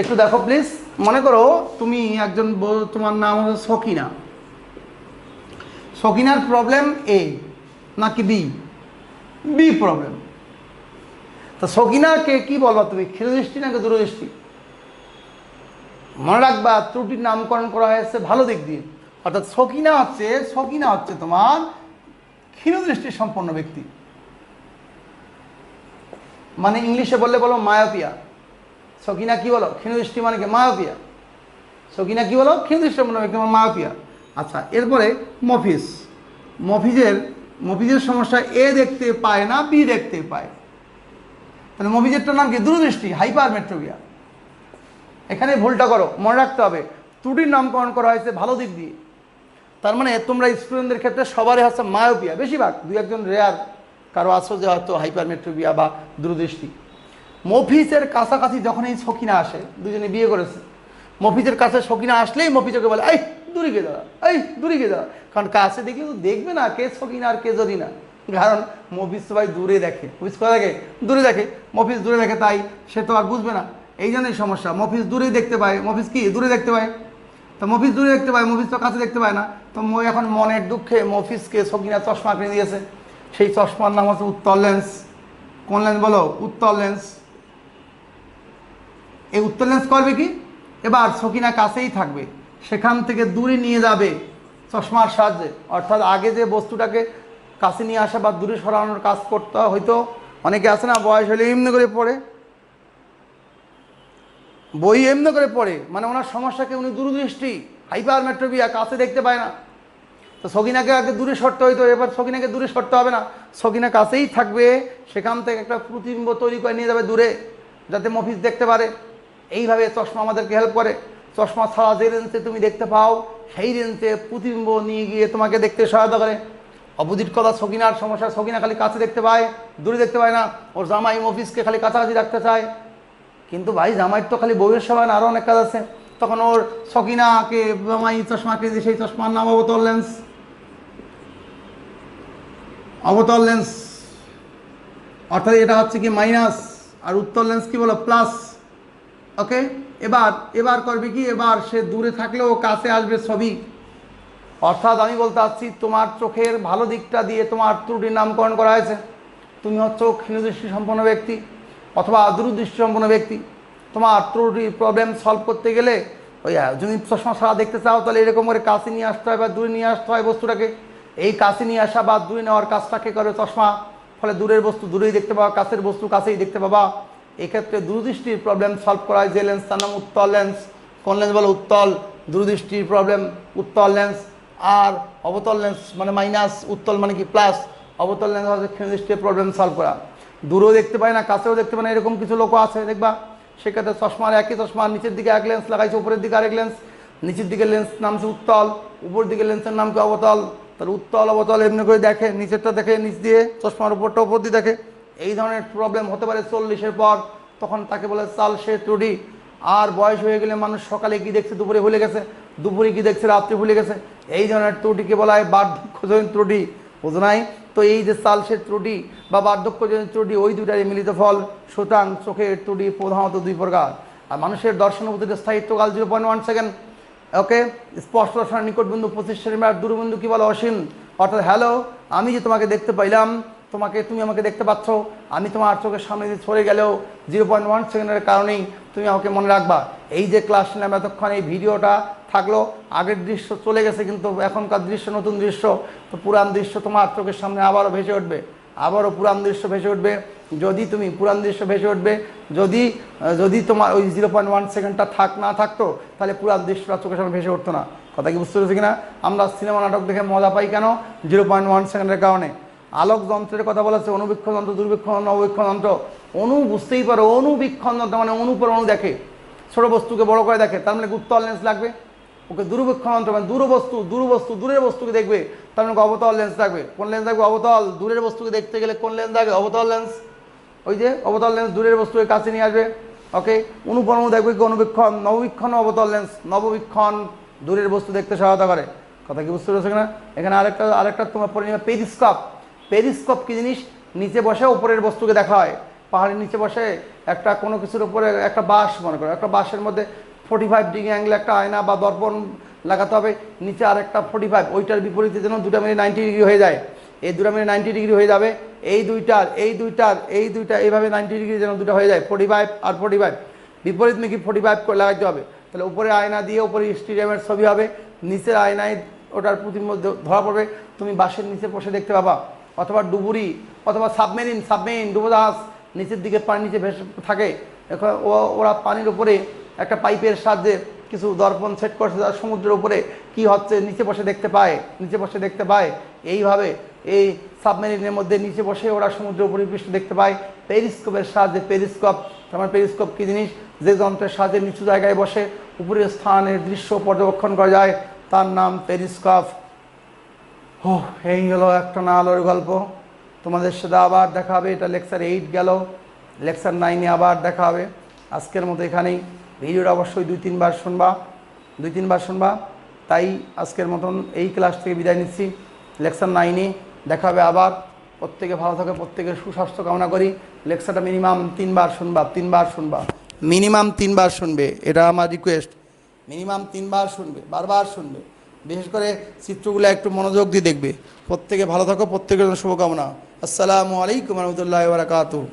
একটু দেখো প্লিজ। মনে করো তুমি একজন, তোমার নাম হচ্ছে সকিনা। সকিনার প্রবলেম এ নাকি বি? B problem. তা সকিনাকে কি বলবা তুমি? ক্ষীণদৃষ্টি নাকি দূরদৃষ্টি? মনে রাখবা ত্রুটির নামকরণ করা হয়েছে ভালো দিক দিয়ে। অর্থাৎ সকিনা হচ্ছে তোমার ক্ষীণদৃষ্টি সম্পন্ন ব্যক্তি। মানে ইংলিশে বললে বলো মায়োপিয়া। সকিনা কি বলো? ক্ষীণদৃষ্টি মানে কি? মায়োপিয়া। সকিনা কি বলো? ক্ষীণদৃষ্টি সম্পন্ন ব্যক্তি, মায়োপিয়া। আচ্ছা, এরপরে মফিজের সমস্যা এ দেখতে পায় না, বি দেখতে পায়। তাহলে মফিজেরটার নাম কি? দূরদৃষ্টি, হাইপারমেট্রোপিয়া। এখানে ভুলটা করো, মনে রাখতে হবে ত্রুটির নামকরণ করা হয়েছে ভালো দিক দিয়ে। তার মানে তোমরা স্টুডেন্টদের ক্ষেত্রে সবারই হচ্ছে মায়োপিয়া, বেশিরভাগ, 2-1 রেয়ার কারো আসো যে হয়তো হাইপারমেট্রোপিয়া বা দূরদৃষ্টি। মফিজের কাছাকাছি যখন এই সকিনা আসে, দুজনে বিয়ে করেছে, মফিজের কাছে সকিনা আসলেই মফিজকে বলে এই দূরে গিয়ে দাঁড়া, এই দূরে গিয়ে দাঁড়া। কারণ কাছে দেখলে তো দেখবে না কে সকিনা আর কে জরিনা। কারণ মফিজ সবাই দূরে দেখে, মফিজ কোথায় দেখে? দূরে দেখে। মফিজ দূরে দেখে, তাই সে তো আর বুঝবে না। এই জন্যই সমস্যা। মফিজ দূরেই দেখতে পায়। মফিজ কি? দূরে দেখতে পায়। তো মফিজ দূরে দেখতে পায়, মফিজ তো কাছে দেখতে পায় না। তো এখন মনের দুঃখে মফিজকে সকিনা চশমা কিনে দিয়েছে। সেই চশমার নাম হচ্ছে উত্তর লেন্স। কোন লেন্স বলো? উত্তর লেন্স। এই উত্তর লেন্স করবে কি? এবার সকিনা কাছেই থাকবে, সেখান থেকে দূরে নিয়ে যাবে চশমার সাহায্যে। অর্থাৎ আগে যে বস্তুটাকে কাছে নিয়ে আসা বা দূরে সরানোর কাজ করতে হয়তো, অনেকে আছে না বয়স হলে এমনি করে পড়ে, বই এমনি করে পড়ে, মানে ওনার সমস্যাকে উনি দূরদৃষ্টি, হাইপারমেট্রোপিয়া, কাছে দেখতে পায় না। তো সকিনাকে আগে দূরে সরতে হইতো, এবার সকিনাকে দূরে সরতে হবে না, সকিনা কাছেই থাকবে, সেখান থেকে একটা প্রতিবিম্ব তৈরি করে নিয়ে যাবে দূরে, যাতে মফিজ দেখতে পারে। এইভাবে চশমা আমাদেরকে হেল্প করে। চশমা ছাড়া যে রেঞ্জে তুমি দেখতে পাও সেই রেঞ্জে প্রতিবিম্ব নিয়ে গিয়ে তোমাকে দেখতে সহায়তা করে। অপোজিট কথা, সকিনার সমস্যা, সকিনা খালি কাছে দেখতে পায়, দূরে দেখতে পায় না। ওর জামাই মফিজকে খালি কাছাকাছি রাখতে চায়, কিন্তু ভাই জামাইয়ের তো খালি বউয়ের সবাই না, আরও অনেক কাজ আছে। তখন ওর সকিনাকে জামাই চশমাকে দিয়ে, সেই চশমার নাম অবতল লেন্স। অবতল লেন্স অর্থাৎ এটা হচ্ছে কি মাইনাস, আর উত্তল লেন্স কি বলো প্লাস। ওকে, এবার করবে কি, এবার সে দূরে থাকলেও কাছে আসবে ছবি। অর্থাৎ আমি বলতে চাচ্ছি, তোমার চোখের ভালো দিকটা দিয়ে তোমার ত্রুটির নামকরণ করা হয়েছে। তুমি হচ্ছ ক্ষীণদৃষ্টি সম্পন্ন ব্যক্তি অথবা দূরদৃষ্টি সম্পন্ন ব্যক্তি। তোমার ত্রুটি প্রবলেম সলভ করতে গেলে ওই যদি চশমা ছাড়া দেখতে চাও, তাহলে এরকম করে কাছে নিয়ে আসতে হয় বা দূরে নিয়ে আসতে হয় বস্তুটাকে। এই কাছে নিয়ে আসা বা দূরে নেওয়ার কাজটাকে করে চশমা। ফলে দূরের বস্তু দূরেই দেখতে পাবা, কাছের বস্তু কাছেই দেখতে পাবা। এক্ষেত্রে দূরদৃষ্টির প্রবলেম সলভ করা হয় যে লেন্স, তার নাম উত্তল লেন্স। কোন লেন্স বলো? উত্তল। দূরদৃষ্টির প্রবলেম উত্তল লেন্স। আর অবতল লেন্স মানে মাইনাস, উত্তল মানে কি প্লাস। অবতল লেন্স হচ্ছে ক্ষীণদৃষ্টির প্রবলেম সলভ করা। দূরেও দেখতে পায় না, কাছেও দেখতে পায় না, এরকম কিছু লোকও আছে দেখবা। সেক্ষেত্রে চশমার একই চশমার নিচের দিকে এক লেন্স লাগাইছে, উপরের দিকে আরেক লেন্স। নিচের দিকে লেন্স নাম হচ্ছে উত্তল, উপরের দিকে লেন্সের নাম কি অবতল। তাহলে উত্তল অবতল এমনি করে দেখে, নিচেরটা দেখে নিচ দিয়ে, চশমার উপরটা উপর দিয়ে দেখে। এই ধরনের প্রবলেম হতে পারে 40-এর পর, তখন তাকে বলে চালসে ত্রুটি। আর বয়স হয়ে গেলে মানুষ সকালে কি দেখছে দুপুরে ভুলে গেছে, দুপুরে কি দেখছে রাত্রে ভুলে গেছে, এই ধরনের ত্রুটিকে বলা হয় বার্ধক্যজনিত ত্রুটি। বুঝো নাই? তো এই যে চালসের ত্রুটি বা বার্ধক্যজনিত ত্রুটি, ওই দুটারই মিলিত ফল। সুতরাং চোখের ত্রুটি প্রধানত দুই প্রকার। আর মানুষের দর্শন গতিতে স্থায়িত্বকাল 0.1 সেকেন্ড। ওকে, স্পষ্ট দর্শন নিকটবিন্দু 25 সেন্টিমিটার, দূরবিন্দু কি বলে অসীম। অর্থাৎ হ্যালো, আমি যে তোমাকে দেখতে পাইলাম, তুমি আমাকে দেখতে পাচ্ছ, আমি তোমার চোখের সামনে দিয়ে সরে গেলেও 0.1 সেকেন্ডের কারণেই তুমি আমাকে মনে রাখবা। এই যে ক্লাস নিলাম এতক্ষণ, এই ভিডিওটা থাকলো, আগের দৃশ্য চলে গেছে, কিন্তু এখনকার দৃশ্য নতুন দৃশ্য। তো পুরান দৃশ্য তোমার চোখের সামনে আবারও ভেসে উঠবে, আবারও পুরান দৃশ্য ভেসে উঠবে। যদি তুমি পুরান দৃশ্য ভেসে উঠবে, যদি তোমার ওই 0.1 সেকেন্ডটা না থাকতো, তাহলে পুরান দৃশ্যটা চোখের সামনে ভেসে উঠতো না। কথা কি বুঝতে পেরেছি কিনা? আমরা সিনেমা নাটক দেখে মজা পাই কেন? 0.1 সেকেন্ডের কারণে। আলোক যন্ত্রের কথা বলেছে, অনুবীক্ষণ যন্ত্র, দুর্বীক্ষণ, নববীক্ষণ যন্ত্র। অণু বুঝতেই পারো, অনুবীক্ষণ যন্ত্র মানে অণু পর অণু দেখে, ছোটো বস্তুকে বড় করে দেখে, তার মানে উত্তল লেন্স লাগবে। ওকে, দূরবীক্ষণ যন্ত্র মানে দূরের বস্তুকে দেখবে, তার মানে অবতল লেন্স লাগবে। কোন লেন্স লাগবে? অবতল। দূরের বস্তুকে দেখতে গেলে কোন লেন্স লাগবে? অবতল লেন্স। ওই যে অবতল লেন্স দূরের বস্তুকে কাছে নিয়ে আসবে। ওকে, অণু পর অণু দেখবে কি অনুবীক্ষণ। নববীক্ষণ অবতল লেন্স। নববীক্ষণ দূরের বস্তু দেখতে সহায়তা করে। কথা কি বুঝতে পেরেছো কিনা? এখানে আরেকটা তোমার পরে নিবে পেরিস্কোপ। পেরিস্কোপ কি জিনিস? নিচে বসে উপরের বস্তুকে দেখা হয়। পাহাড়ের নিচে বসে একটা কোনো কিছুর উপরে একটা বাঁশ, মনে করো একটা বাঁশের মধ্যে 45 ডিগ্রি অ্যাঙ্গেলে একটা আয়না বা দর্পণ লাগাতে হবে, নিচে আরেকটা 45, ওইটার বিপরীতে যেন দুটা মিলে 90 ডিগ্রি হয়ে যায়। এই দুটা মিলে 90 ডিগ্রি হয়ে যাবে। এই দুইটা এইভাবে 90 ডিগ্রি যেন দুটো হয়ে যায়, 45 আর 45, বিপরীতমুখী 45 করে লাগাইতে হবে। তাহলে উপরে আয়না দিয়ে উপরে স্টেডিয়ামের ছবি হবে, নিচের আয়নায় ওটার প্রতিমধ্যে ধরা পড়বে, তুমি বাঁশের নিচে বসে দেখতে পাবা। অথবা ডুবুরি অথবা সাবমেরিন ডুবোজাহাজ নিচের দিকে পানি নিচে ভেসে থাকে, এখন ওরা পানির উপরে একটা পাইপের সাহায্যে কিছু দর্পণ সেট করছে, যারা সমুদ্রের উপরে কি হচ্ছে নিচে বসে দেখতে পায়। এইভাবে এই সাবমেরিনের মধ্যে নিচে বসে ওরা সমুদ্রের পরিপৃষ্ঠ দেখতে পায় পেরিস্কোপের সাহায্যে। পেরিস্কোপ আমার পেরিস্কোপ কি জিনিস? যে যন্ত্রের সাহায্যে নিচু জায়গায় বসে উপরের স্থানের দৃশ্য পর্যবেক্ষণ করা যায়, তার নাম পেরিস্কোপ। এই হলো একটা না আলোর গল্প। তোমাদের সাথে আবার দেখা হবে। এটা লেকচার 8 গেল, লেকচার 9-এ আবার দেখা হবে। আজকের মতো এখানেই। ভিডিওটা অবশ্যই 2-3 বার শুনবা। তাই আজকের মতন এই ক্লাস থেকে বিদায় নিচ্ছি। লেকচার 9-এ দেখা হবে আবার। প্রত্যেকে ভালো থাকে, প্রত্যেকের সুস্বাস্থ্য কামনা করি। লেকচারটা মিনিমাম 3 বার শুনবা, মিনিমাম 3 বার শুনবে, এটা আমার রিকোয়েস্ট। মিনিমাম 3 বার শুনবে, বারবার শুনবে। বিশেষ করে চিত্রগুলো একটু মনোযোগ দিয়ে দেখবে। প্রত্যেকে ভালো থাকো, প্রত্যেকের শুভকামনা। আসসালামু আলাইকুম রহমতুল্লাহি ওয়া বারাকাতুহু।